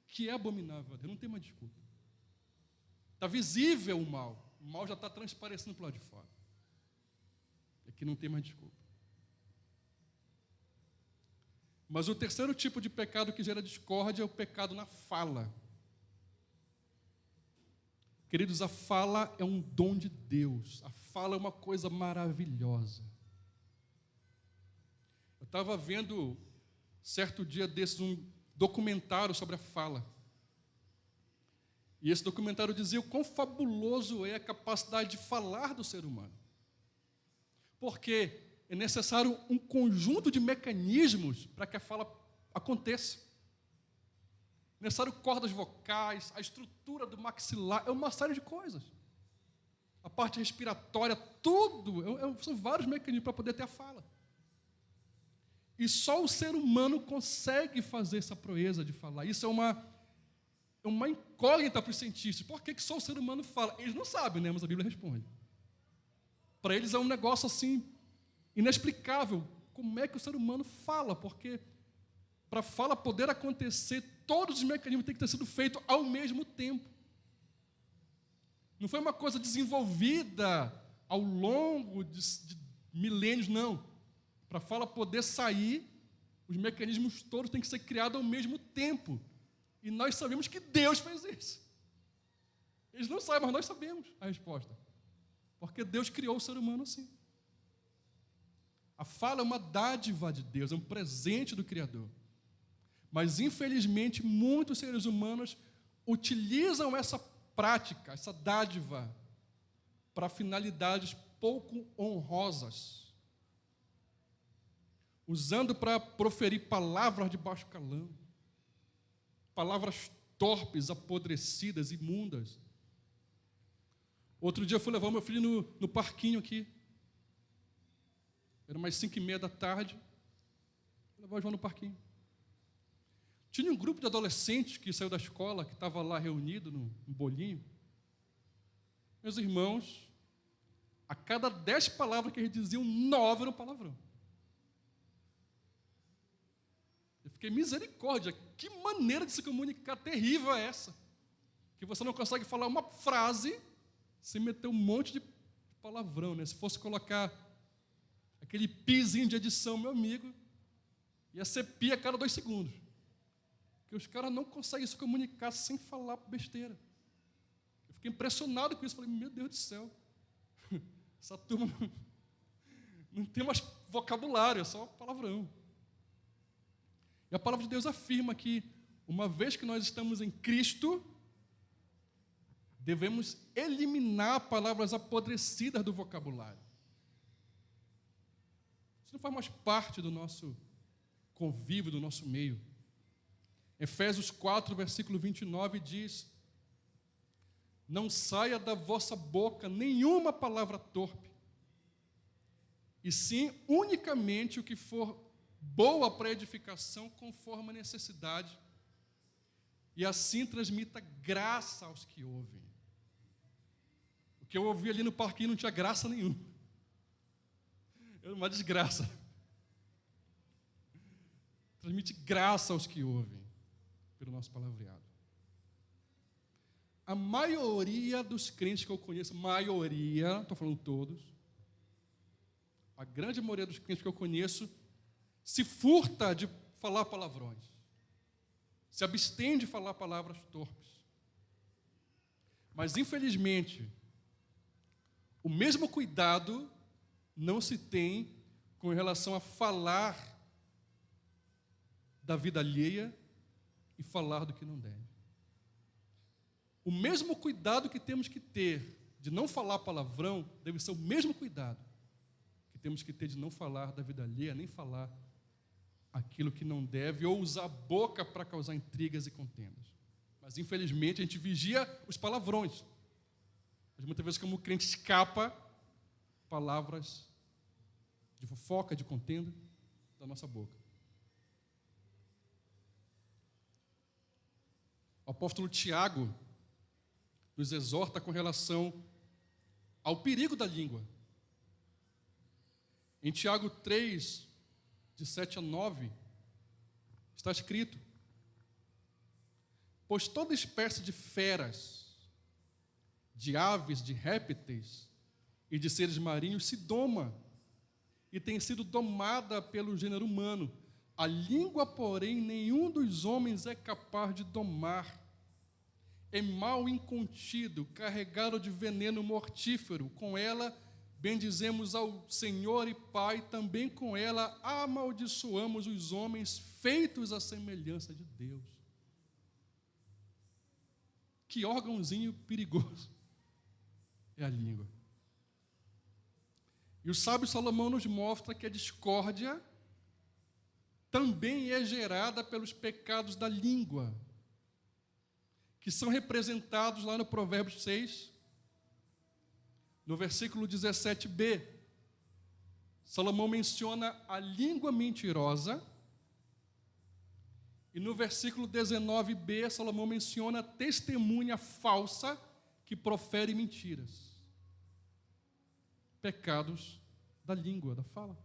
que é abominável a Deus, não tem mais desculpa. Está visível o mal já está transparecendo para o lado de fora. Aqui não tem mais desculpa. Mas o terceiro tipo de pecado que gera discórdia é o pecado na fala. Queridos, a fala é um dom de Deus. A fala é uma coisa maravilhosa. Eu estava vendo, certo dia desses, um documentário sobre a fala. E esse documentário dizia o quão fabuloso é a capacidade de falar do ser humano. Porque é necessário um conjunto de mecanismos para que a fala aconteça. É necessário cordas vocais, a estrutura do maxilar, é uma série de coisas. A parte respiratória, tudo, são vários mecanismos para poder ter a fala. E só o ser humano consegue fazer essa proeza de falar. Isso é uma incógnita para os cientistas. Por que só o ser humano fala? Eles não sabem, né? Mas a Bíblia responde. Para eles é um negócio assim, inexplicável. Como é que o ser humano fala? Porque para a fala poder acontecer, todos os mecanismos têm que ter sido feitos ao mesmo tempo. Não foi uma coisa desenvolvida ao longo de milênios, não. Para a fala poder sair, os mecanismos todos têm que ser criados ao mesmo tempo. E nós sabemos que Deus fez isso. Eles não sabem, mas nós sabemos a resposta. Porque Deus criou o ser humano assim. A fala é uma dádiva de Deus, é um presente do Criador. Mas, infelizmente, muitos seres humanos utilizam essa prática, essa dádiva, para finalidades pouco honrosas. Usando para proferir palavras de baixo calão. Palavras torpes, apodrecidas, imundas. Outro dia eu fui levar meu filho no parquinho aqui. Era umas 5:30 da tarde. Vou levar o João no parquinho. Tinha um grupo de adolescentes que saiu da escola, que estava lá reunido no bolinho. Meus irmãos, a cada 10 palavras que eles diziam, 9 eram palavrão. fiquei, misericórdia, que maneira de se comunicar terrível é essa? Que você não consegue falar uma frase sem meter um monte de palavrão, né? Se fosse colocar aquele pizinho de edição, meu amigo, ia ser pi a cada 2 segundos. Porque os caras não conseguem se comunicar sem falar besteira. Eu fiquei impressionado com isso. Falei, meu Deus do céu, essa turma não tem mais vocabulário, é só palavrão. E a palavra de Deus afirma que, uma vez que nós estamos em Cristo, devemos eliminar palavras apodrecidas do vocabulário. Isso não faz mais parte do nosso convívio, do nosso meio. Efésios 4, versículo 29 diz: não saia da vossa boca nenhuma palavra torpe, e sim unicamente o que for boa para edificação, conforme a necessidade, e assim transmita graça aos que ouvem. O que eu ouvi ali no parquinho não tinha graça nenhuma. Era uma desgraça. Transmite graça aos que ouvem, pelo nosso palavreado. A maioria dos crentes que eu conheço, maioria, não estou falando todos, a grande maioria dos crentes que eu conheço se furta de falar palavrões, se abstém de falar palavras torpes. Mas, infelizmente, o mesmo cuidado não se tem com relação a falar da vida alheia e falar do que não deve. O mesmo cuidado que temos que ter de não falar palavrão deve ser o mesmo cuidado que temos que ter de não falar da vida alheia, nem falar aquilo que não deve, ou usar a boca para causar intrigas e contendas. Mas, infelizmente, a gente vigia os palavrões. Mas, muitas vezes, como o crente, escapa palavras de fofoca, de contenda da nossa boca. O apóstolo Tiago nos exorta com relação ao perigo da língua. Em Tiago 3, de 7 a 9, está escrito: pois toda espécie de feras, de aves, de répteis e de seres marinhos se doma e tem sido domada pelo gênero humano. A língua, porém, nenhum dos homens é capaz de domar. É mal incontido, carregado de veneno mortífero. Com ela bendizemos ao Senhor e Pai, também com ela amaldiçoamos os homens feitos à semelhança de Deus. Que órgãozinho perigoso é a língua. E o sábio Salomão nos mostra que a discórdia também é gerada pelos pecados da língua, que são representados lá no Provérbios 6, no versículo 17b. Salomão menciona a língua mentirosa, e no versículo 19b, Salomão menciona a testemunha falsa que profere mentiras. Pecados da língua, da fala.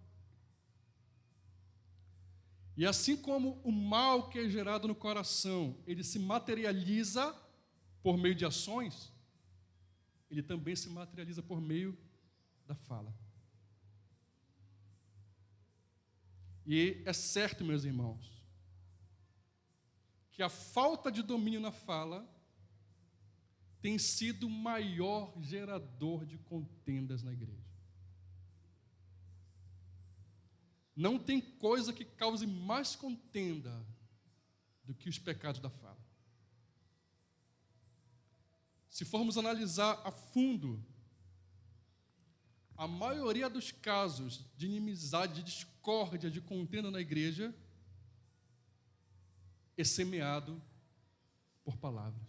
E assim como o mal que é gerado no coração, ele se materializa por meio de ações, ele também se materializa por meio da fala. E é certo, meus irmãos, que a falta de domínio na fala tem sido o maior gerador de contendas na igreja. Não tem coisa que cause mais contenda do que os pecados da fala. Se formos analisar a fundo, a maioria dos casos de inimizade, de discórdia, de contenda na igreja é semeado por palavras.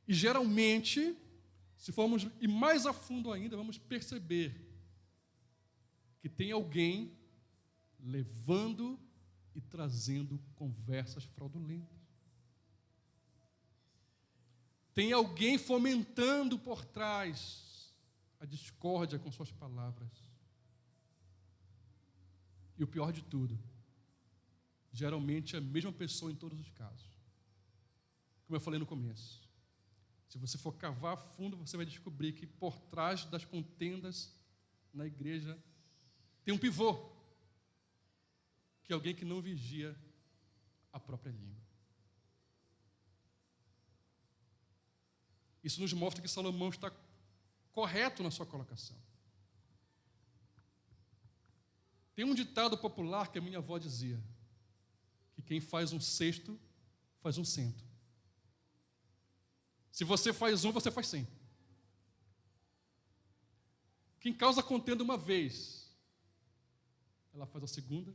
E geralmente, se formos ir mais a fundo ainda, vamos perceber que tem alguém levando e trazendo conversas fraudulentas. Tem alguém fomentando por trás a discórdia com suas palavras. E o pior de tudo, geralmente é a mesma pessoa em todos os casos. Como eu falei no começo, se você for cavar a fundo, você vai descobrir que por trás das contendas na igreja tem um pivô, que é alguém que não vigia a própria língua. Isso nos mostra que Salomão está correto na sua colocação. Tem um ditado popular que a minha avó dizia, que quem faz um cesto, faz um cento. Se você faz um, você faz 100. Quem causa contenda uma vez, ela faz a segunda,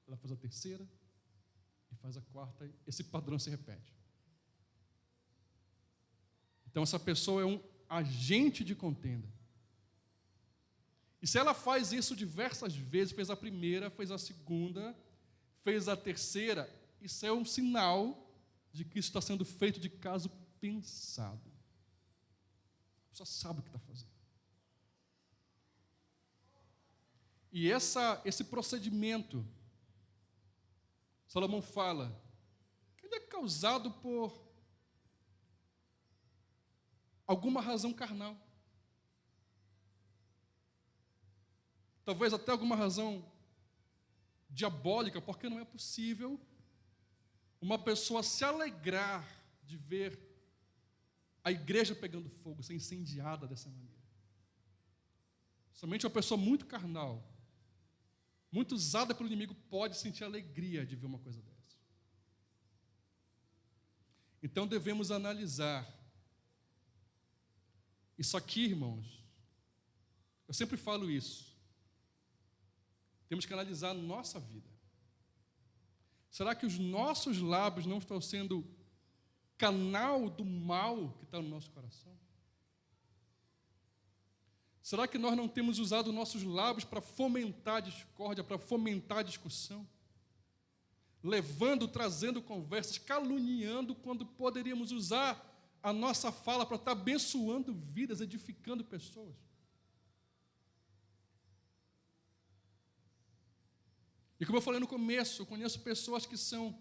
ela faz a terceira e faz a quarta. Esse padrão se repete. Então essa pessoa é um agente de contenda. E se ela faz isso diversas vezes, fez a primeira, fez a segunda, fez a terceira, isso é um sinal de que isso está sendo feito de caso pensado. A pessoa sabe o que está fazendo. E esse procedimento, Salomão fala, que ele é causado por alguma razão carnal. Talvez até alguma razão diabólica, porque não é possível uma pessoa se alegrar de ver a igreja pegando fogo, ser incendiada dessa maneira. Somente uma pessoa muito carnal, muito usada pelo inimigo, pode sentir alegria de ver uma coisa dessa. Então devemos analisar. Isso aqui, irmãos, eu sempre falo isso. Temos que analisar a nossa vida. Será que os nossos lábios não estão sendo canal do mal que está no nosso coração? Será que nós não temos usado nossos lábios para fomentar a discórdia, para fomentar a discussão? Trazendo conversas, caluniando, quando poderíamos usar a nossa fala para estar abençoando vidas, edificando pessoas? E como eu falei no começo, eu conheço pessoas que são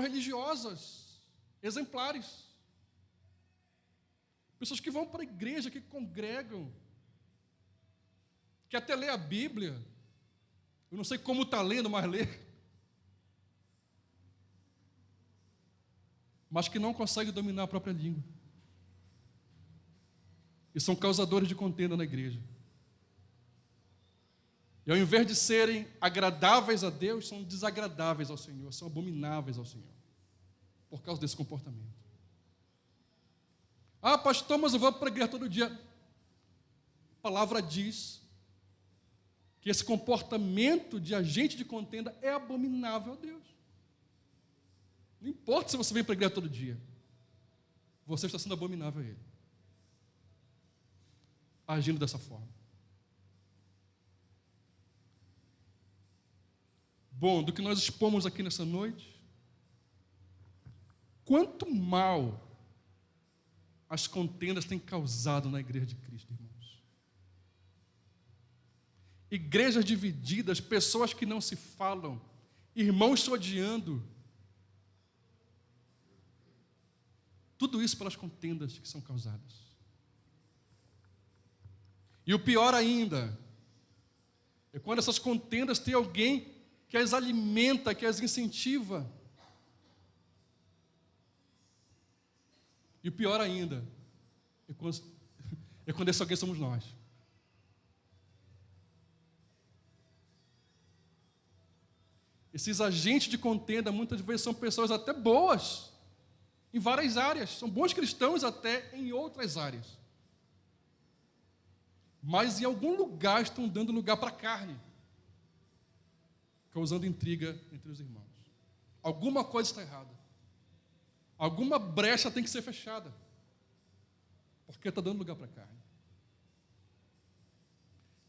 religiosas, exemplares. Pessoas que vão para a igreja, que congregam, que até lê a Bíblia. Eu não sei como está lendo, mas lê. Mas que não consegue dominar a própria língua. E são causadores de contenda na igreja. E ao invés de serem agradáveis a Deus, são desagradáveis ao Senhor, são abomináveis ao Senhor, por causa desse comportamento. Ah, pastor, mas eu vou para a igreja todo dia. A palavra diz que esse comportamento de agente de contenda é abominável a Deus. Não importa se você vem para a igreja todo dia, você está sendo abominável a Ele, agindo dessa forma. Bom, do que nós expomos aqui nessa noite, quanto mal as contendas têm causado na igreja de Cristo, irmãos. Igrejas divididas, pessoas que não se falam, irmãos se odiando. Tudo isso pelas contendas que são causadas. E o pior ainda é quando essas contendas têm alguém que as alimenta, que as incentiva. E o pior ainda é quando esse alguém somos nós. Esses agentes de contenda muitas vezes são pessoas até boas em várias áreas, são bons cristãos até em outras áreas. Mas em algum lugar estão dando lugar para a carne, causando intriga entre os irmãos. Alguma coisa está errada. Alguma brecha tem que ser fechada, porque está dando lugar para a carne.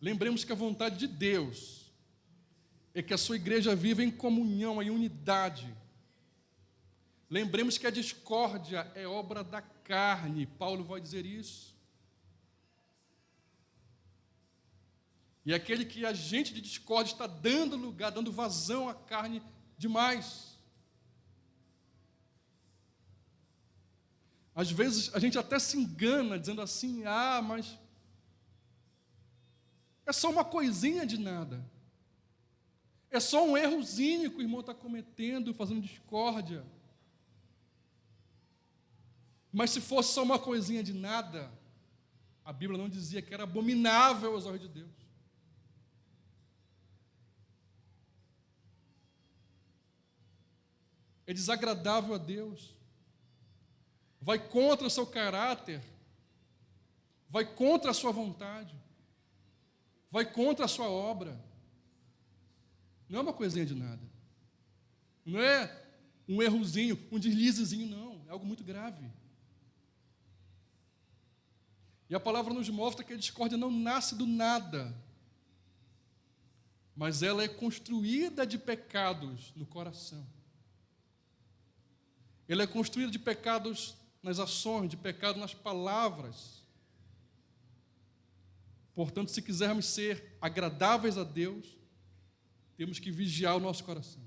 Lembremos que a vontade de Deus é que a sua igreja viva em comunhão, em unidade. Lembremos que a discórdia é obra da carne. Paulo vai dizer isso. E aquele que agente de discórdia está dando lugar, dando vazão à carne demais. Às vezes a gente até se engana dizendo assim, mas é só uma coisinha de nada. É só um errozinho que o irmão está cometendo, fazendo discórdia. Mas se fosse só uma coisinha de nada, a Bíblia não dizia que era abominável aos olhos de Deus. É desagradável a Deus. Vai contra o seu caráter. Vai contra a sua vontade. Vai contra a sua obra. Não é uma coisinha de nada. Não é um errozinho, um deslizezinho, não. É algo muito grave. E a palavra nos mostra que a discórdia não nasce do nada, mas ela é construída de pecados no coração. Ela é construída de pecados nas ações, de pecado nas palavras. Portanto, se quisermos ser agradáveis a Deus, temos que vigiar o nosso coração.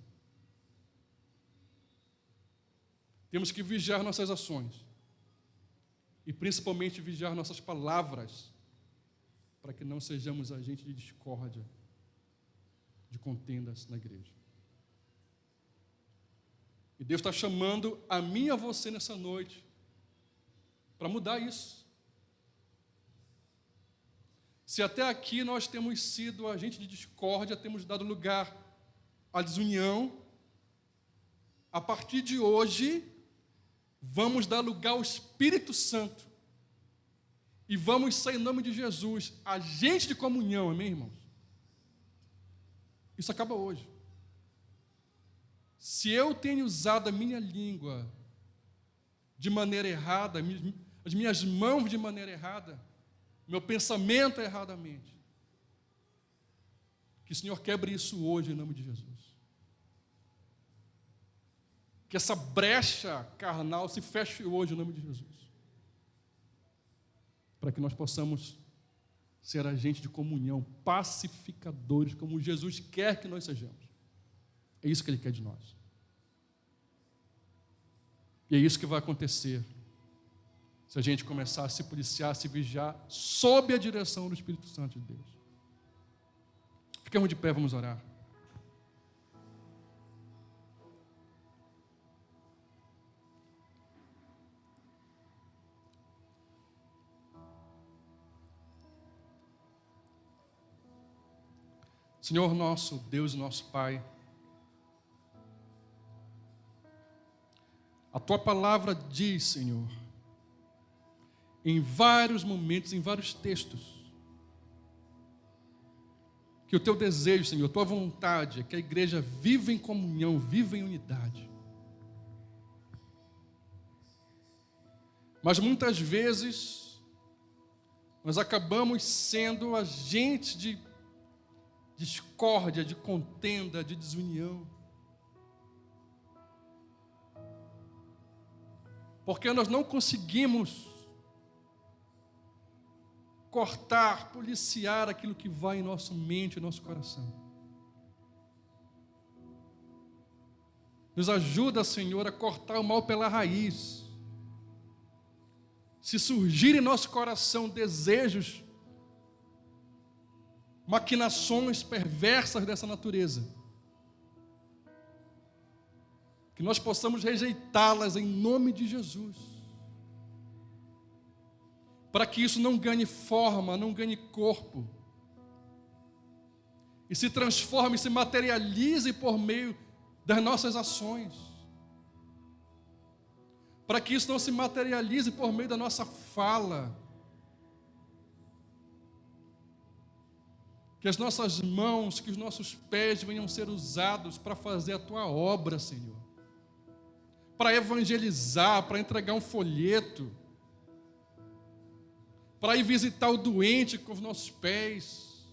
Temos que vigiar nossas ações. E principalmente vigiar nossas palavras, para que não sejamos agentes de discórdia, de contendas na igreja. E Deus está chamando a mim e a você nessa noite para mudar isso. Se até aqui nós temos sido agentes de discórdia, temos dado lugar à desunião, a partir de hoje, vamos dar lugar ao Espírito Santo e vamos ser, em nome de Jesus, agente de comunhão, amém, irmãos? Isso acaba hoje. Se eu tenho usado a minha língua de maneira errada, as minhas mãos de maneira errada, meu pensamento erradamente, que o Senhor quebre isso hoje, em nome de Jesus. Que essa brecha carnal se feche hoje, em nome de Jesus. Para que nós possamos ser agentes de comunhão, pacificadores, como Jesus quer que nós sejamos. É isso que Ele quer de nós. E é isso que vai acontecer se a gente começar a se policiar, a se vigiar, sob a direção do Espírito Santo de Deus. Ficamos de pé, vamos orar. Senhor nosso Deus e nosso Pai, a Tua palavra diz, Senhor, em vários momentos, em vários textos, que o Teu desejo, Senhor, a Tua vontade é que a igreja viva em comunhão, viva em unidade. Mas muitas vezes, nós acabamos sendo agentes de discórdia, de contenda, de desunião. Porque nós não conseguimos cortar, policiar aquilo que vai em nossa mente, em nosso coração. Nos ajuda, Senhor, a cortar o mal pela raiz. Se surgir em nosso coração desejos, maquinações perversas dessa natureza, que nós possamos rejeitá-las em nome de Jesus, para que isso não ganhe forma, não ganhe corpo, e se transforme, se materialize por meio das nossas ações, para que isso não se materialize por meio da nossa fala, que as nossas mãos, que os nossos pés venham ser usados para fazer a Tua obra, Senhor. Para evangelizar, para entregar um folheto, para ir visitar o doente com os nossos pés.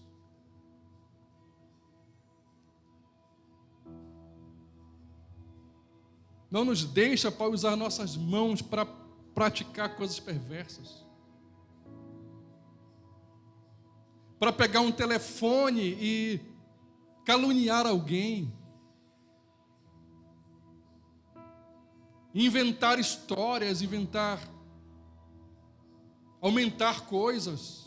Não nos deixa, Pai, usar nossas mãos para praticar coisas perversas. para pegar um telefone e caluniar alguém, inventar histórias, aumentar coisas.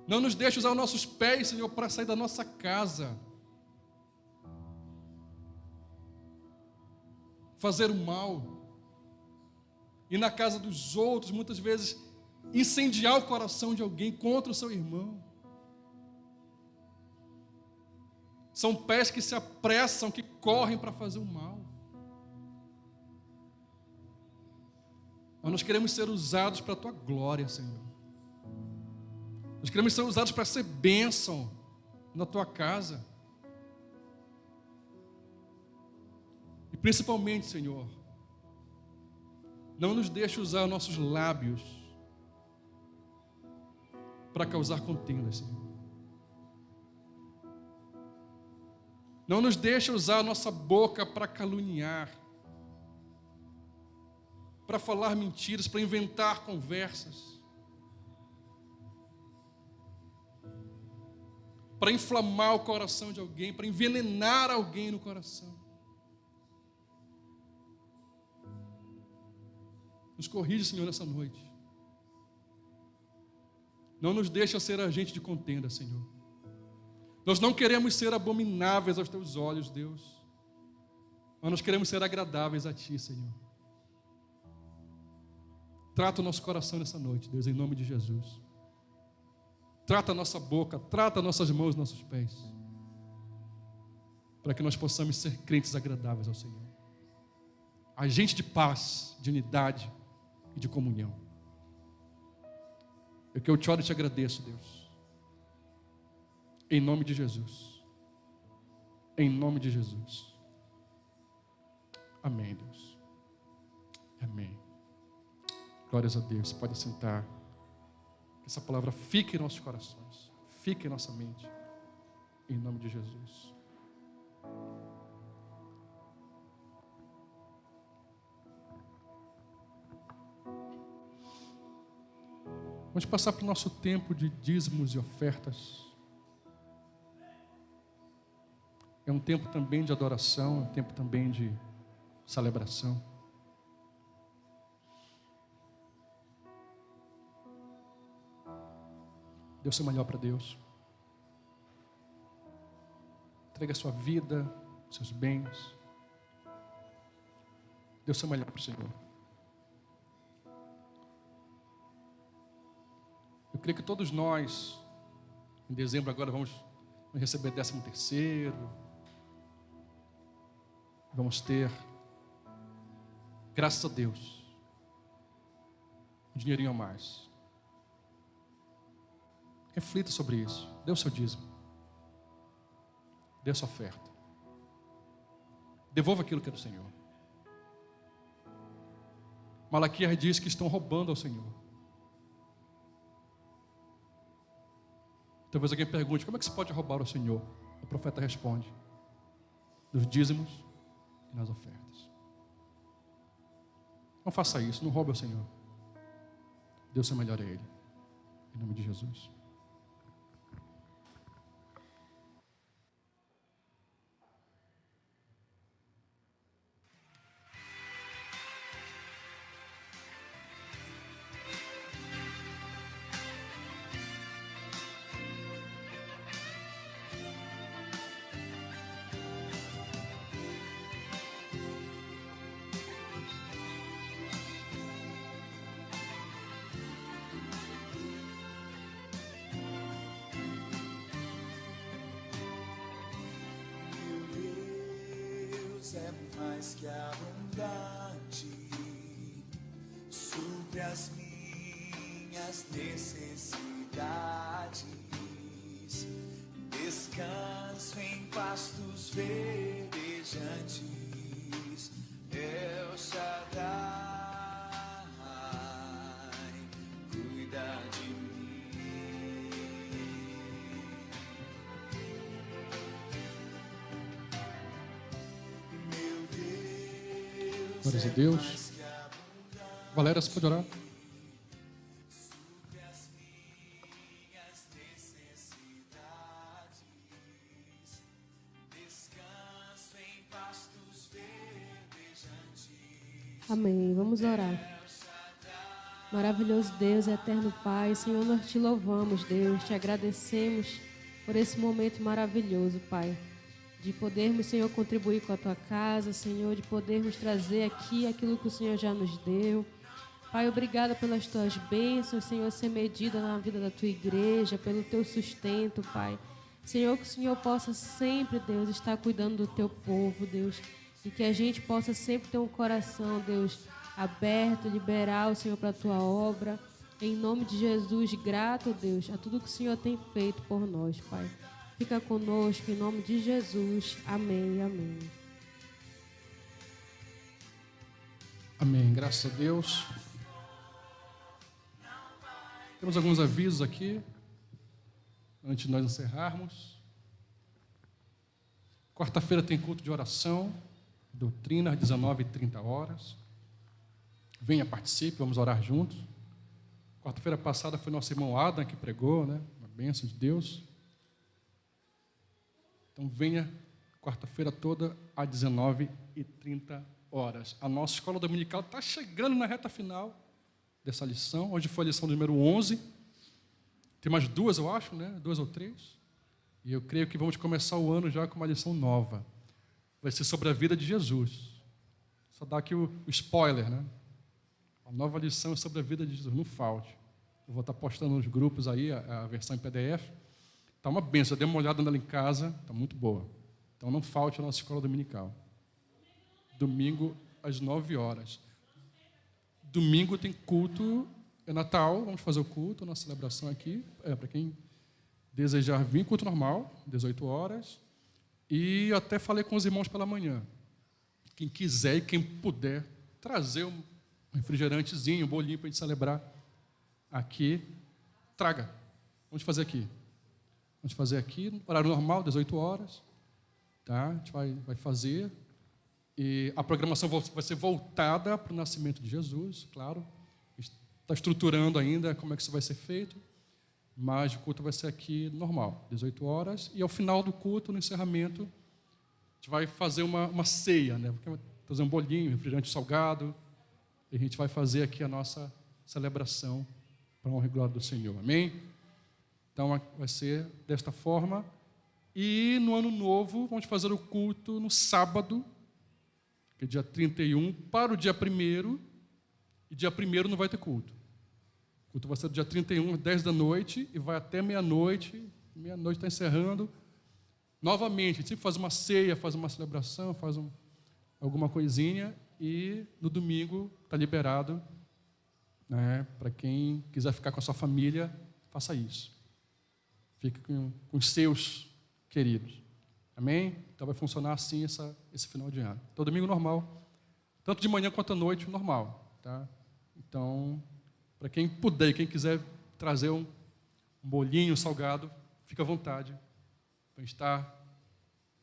Não nos deixe usar os nossos pés, Senhor, para sair da nossa casa, fazer o mal, e na casa dos outros, muitas vezes, incendiar o coração de alguém contra o seu irmão. São pés que se apressam, que correm para fazer o mal. Mas nós queremos ser usados para a Tua glória, Senhor. Nós queremos ser usados para ser bênção na Tua casa. E principalmente, Senhor, não nos deixe usar nossos lábios para causar contendas, Senhor. Não nos deixe usar a nossa boca para caluniar, para falar mentiras, para inventar conversas, para inflamar o coração de alguém, para envenenar alguém no coração. Nos corrige, Senhor, nessa noite. Não nos deixa ser agente de contenda, Senhor. Nós não queremos ser abomináveis aos Teus olhos, Deus, mas nós queremos ser agradáveis a Ti, Senhor. Trata o nosso coração nessa noite, Deus, em nome de Jesus. Trata a nossa boca, trata nossas mãos, nossos pés, para que nós possamos ser crentes agradáveis ao Senhor. Agente de paz, de unidade e de comunhão. É que eu te oro e te agradeço, Deus. Em nome de Jesus. Em nome de Jesus. Amém, Deus. Amém. Glórias a Deus. Você pode sentar. Que essa palavra fique em nossos corações. Fique em nossa mente. Em nome de Jesus. Vamos passar para o nosso tempo de dízimos e ofertas. É um tempo também de adoração, é um tempo também de celebração. Dê o seu melhor para Deus. Entregue a sua vida, seus bens. Dê o seu melhor para o Senhor. Eu creio que todos nós, em dezembro agora, vamos receber 13º. Vamos ter, graças a Deus, um dinheirinho a mais. Reflita sobre isso. Dê o seu dízimo. Dê a sua oferta. Devolva aquilo que é do Senhor. Malaquias diz que estão roubando ao Senhor. Talvez alguém pergunte, como é que se pode roubar ao Senhor? O profeta responde, dos dízimos e nas ofertas. Não faça isso, não roube ao Senhor. Dê o seu melhor a Ele. Em nome de Jesus. É mais que abundante, supre as minhas necessidades, descanso em pastos verdejantes, El Shaddai, cuida de mim. Glórias a Deus. Valéria, você pode orar? Amém. Vamos orar. Maravilhoso Deus, eterno Pai, Senhor, nós te louvamos, Deus, te agradecemos por esse momento maravilhoso, Pai, de podermos, Senhor, contribuir com a tua casa, Senhor, de podermos trazer aqui aquilo que o Senhor já nos deu. Pai, obrigada pelas tuas bênçãos, Senhor, ser medida na vida da tua igreja, pelo teu sustento, Pai. Senhor, que o Senhor possa sempre, Deus, estar cuidando do teu povo, Deus, e que a gente possa sempre ter um coração, Deus, aberto, liberal, Senhor, para a tua obra. Em nome de Jesus, grato, Deus, a tudo que o Senhor tem feito por nós, Pai. Fica conosco, em nome de Jesus. Amém, amém. Amém. Graças a Deus. Temos alguns avisos aqui, antes de nós encerrarmos. Quarta-feira tem culto de oração, doutrina, às 19h30. Venha, participe, vamos orar juntos. Quarta-feira passada foi nosso irmão Adam que pregou, né? Uma bênção de Deus. Então venha quarta-feira toda às 19h30. A nossa escola dominical está chegando na reta final dessa lição. Hoje foi a lição número 11. Tem mais 2, eu acho, né? 2 ou 3. E eu creio que vamos começar o ano já com uma lição nova. Vai ser sobre a vida de Jesus. Só dar aqui o spoiler, né? A nova lição é sobre a vida de Jesus, não falte. Eu vou estar postando nos grupos aí a versão em PDF. Está uma benção, dê uma olhada nela em casa, está muito boa. Então não falte a nossa escola dominical. Domingo às 9h. Domingo tem culto, é Natal, vamos fazer o culto, nossa celebração aqui. Para quem desejar vir, culto normal, 18h. E eu até falei com os irmãos pela manhã. Quem quiser e quem puder trazer um refrigerantezinho, um bolinho para a gente celebrar aqui, traga. Vamos fazer aqui. Vamos fazer aqui, horário normal, 18h. Tá? A gente vai fazer. E a programação vai ser voltada para o nascimento de Jesus, claro. Está estruturando ainda como é que isso vai ser feito. Mas o culto vai ser aqui normal, 18h. E ao final do culto, no encerramento, a gente vai fazer uma ceia, né? Fazer um bolinho, um refrigerante salgado. E a gente vai fazer aqui a nossa celebração para a honra e glória do Senhor. Amém? Então, vai ser desta forma. E no ano novo, vamos fazer o culto no sábado, que é dia 31, para o dia 1º. E dia 1º não vai ter culto. O culto vai ser do dia 31, às 10 da noite, e vai até meia-noite. Meia-noite está encerrando. Novamente, a gente sempre faz uma ceia, faz uma celebração, faz alguma coisinha. E no domingo está liberado, né, para quem quiser ficar com a sua família, faça isso. Fique com os seus queridos. Amém? Então vai funcionar assim esse final de ano. Então domingo normal, tanto de manhã quanto à noite, normal. Tá? Então, para quem puder e quem quiser trazer um bolinho, um salgado, fica à vontade para estar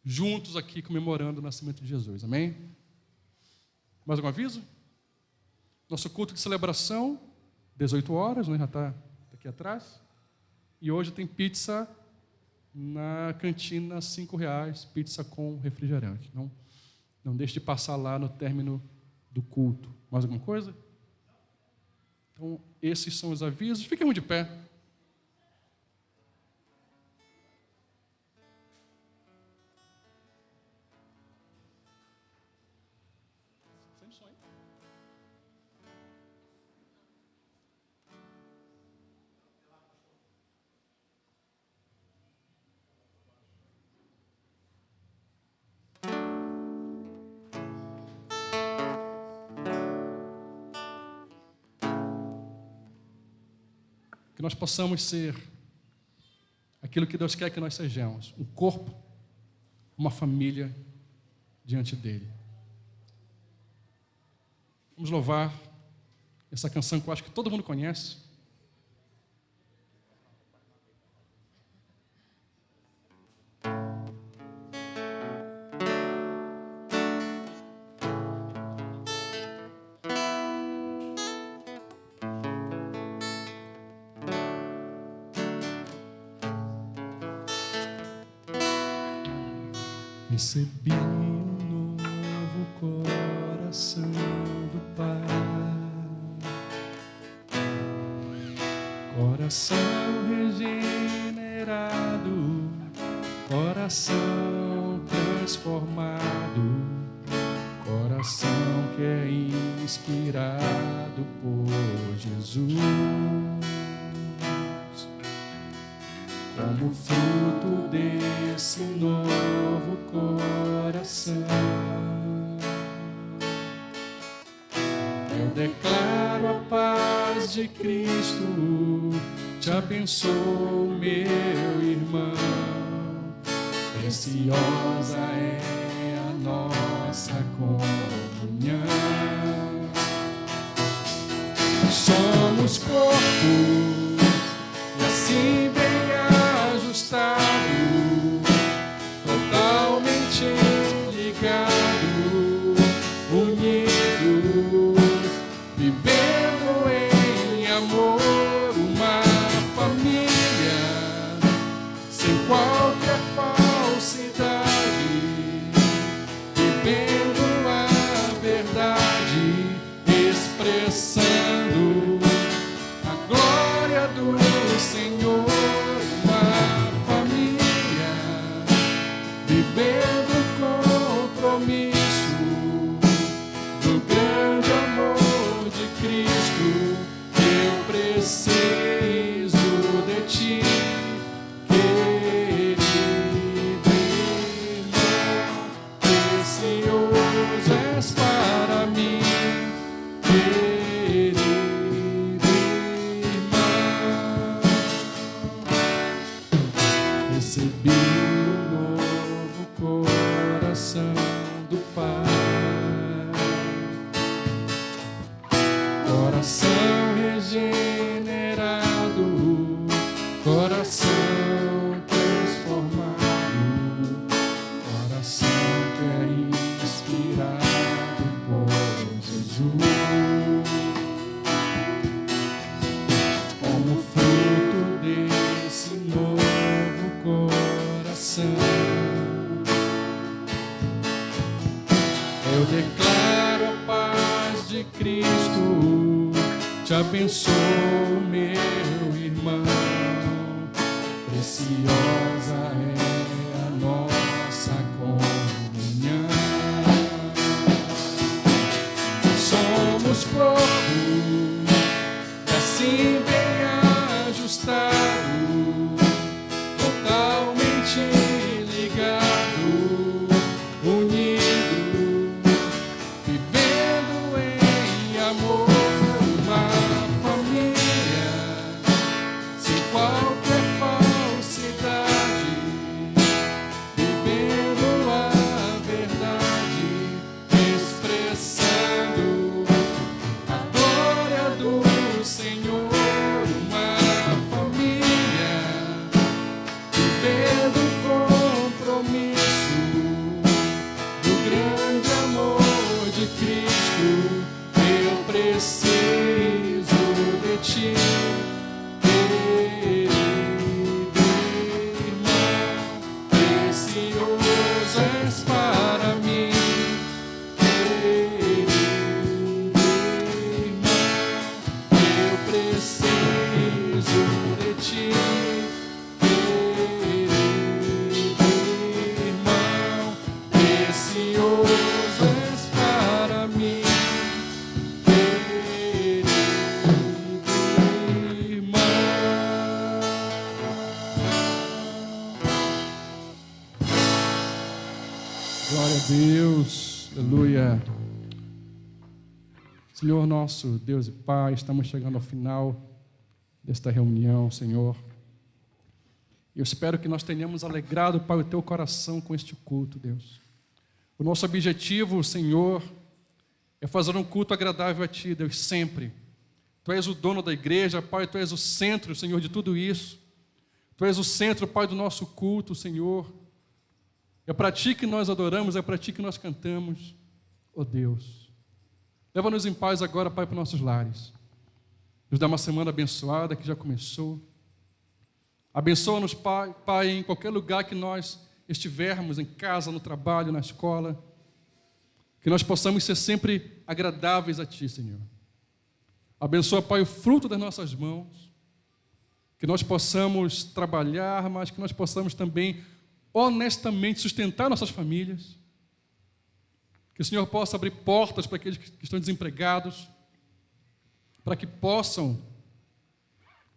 juntos aqui comemorando o nascimento de Jesus. Amém? Mais algum aviso? Nosso culto de celebração, 18h, né? Já está aqui atrás. E hoje tem pizza na cantina, R$5, pizza com refrigerante. Não deixe de passar lá no término do culto. Mais alguma coisa? Então, esses são os avisos. Fiquem de pé. Que nós possamos ser aquilo que Deus quer que nós sejamos, um corpo, uma família diante dEle. Vamos louvar essa canção que eu acho que todo mundo conhece. Recebi um novo coração do Coração regenerado, coração transformado, coração que é inspirado por Jesus, como fruto desse novo coração. Eu declaro a paz de Cristo, te abençoo, meu irmão. Preciosa é a nossa comunhão. Somos corpo, e assim bem ajustado, totalmente ligado, unidos, vivendo em amor, uma família sem qualquer falsidade, vivendo a verdade, expressando a glória do Senhor, uma família vivendo compromisso do grande amor de Cristo. Eu preciso de ti, querido irmão, precioso és para mim, querido irmão. Recebi um novo coração do Pai, coração regenerado, coração transformado, coração que é inspirado por Jesus, como fruto desse novo coração. Eu declaro a paz de Cristo, te abençoo, meu irmão. Preciosa é a nossa comunhão. Somos corpo, e assim bem ajustado, totalmente ligado, unido, vivendo em amor, uma família sem qualquer falsidade, vivendo a verdade, expressando a glória do Senhor, uma família vivendo compromisso do grande amor de Cristo. Eu preciso de ti, querido irmão, precioso és para mim, querido irmão. Eu preciso de ti, querido irmão, precioso és para mim, querido irmão. Glória a Deus, aleluia. Senhor nosso Deus e Pai, estamos chegando ao final desta reunião, Senhor. Eu espero que nós tenhamos alegrado, Pai, o Teu coração com este culto, Deus. O nosso objetivo, Senhor, é fazer um culto agradável a Ti, Deus, sempre. Tu és o dono da igreja, Pai, Tu és o centro, Senhor, de tudo isso. Tu és o centro, Pai, do nosso culto, Senhor. É para Ti que nós adoramos, é para Ti que nós cantamos, ó Deus. Leva-nos em paz agora, Pai, para os nossos lares. Nos dá uma semana abençoada que já começou. Abençoa-nos, Pai, em qualquer lugar que nós estivermos, em casa, no trabalho, na escola. Que nós possamos ser sempre agradáveis a Ti, Senhor. Abençoa, Pai, o fruto das nossas mãos. que nós possamos trabalhar, mas que nós possamos também honestamente sustentar nossas famílias, que o Senhor possa abrir portas para aqueles que estão desempregados, para que possam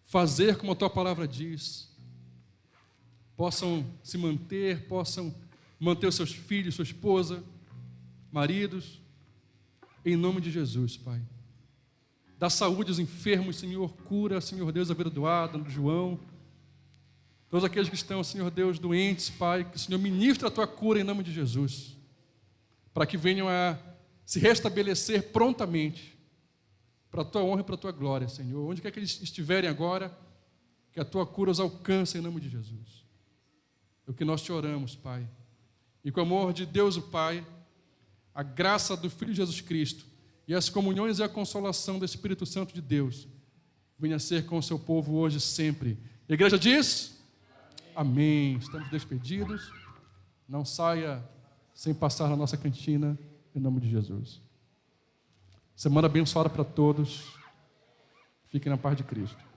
fazer como a Tua palavra diz, possam se manter, possam manter os seus filhos, sua esposa, maridos, em nome de Jesus, Pai. Dá saúde aos enfermos, Senhor, cura, Senhor Deus, a vida do Adam, do João, todos aqueles que estão, Senhor Deus, doentes, Pai, que o Senhor ministre a Tua cura em nome de Jesus, para que venham a se restabelecer prontamente, para a Tua honra e para a Tua glória, Senhor. Onde quer que eles estiverem agora, que a Tua cura os alcance em nome de Jesus. É o que nós te oramos, Pai. E com o amor de Deus, o Pai, a graça do Filho Jesus Cristo e as comunhões e a consolação do Espírito Santo de Deus venha ser com o seu povo hoje e sempre. A igreja diz? Amém. Estamos despedidos. Não saia sem passar na nossa cantina, em nome de Jesus. Semana abençoada para todos. Fiquem na paz de Cristo.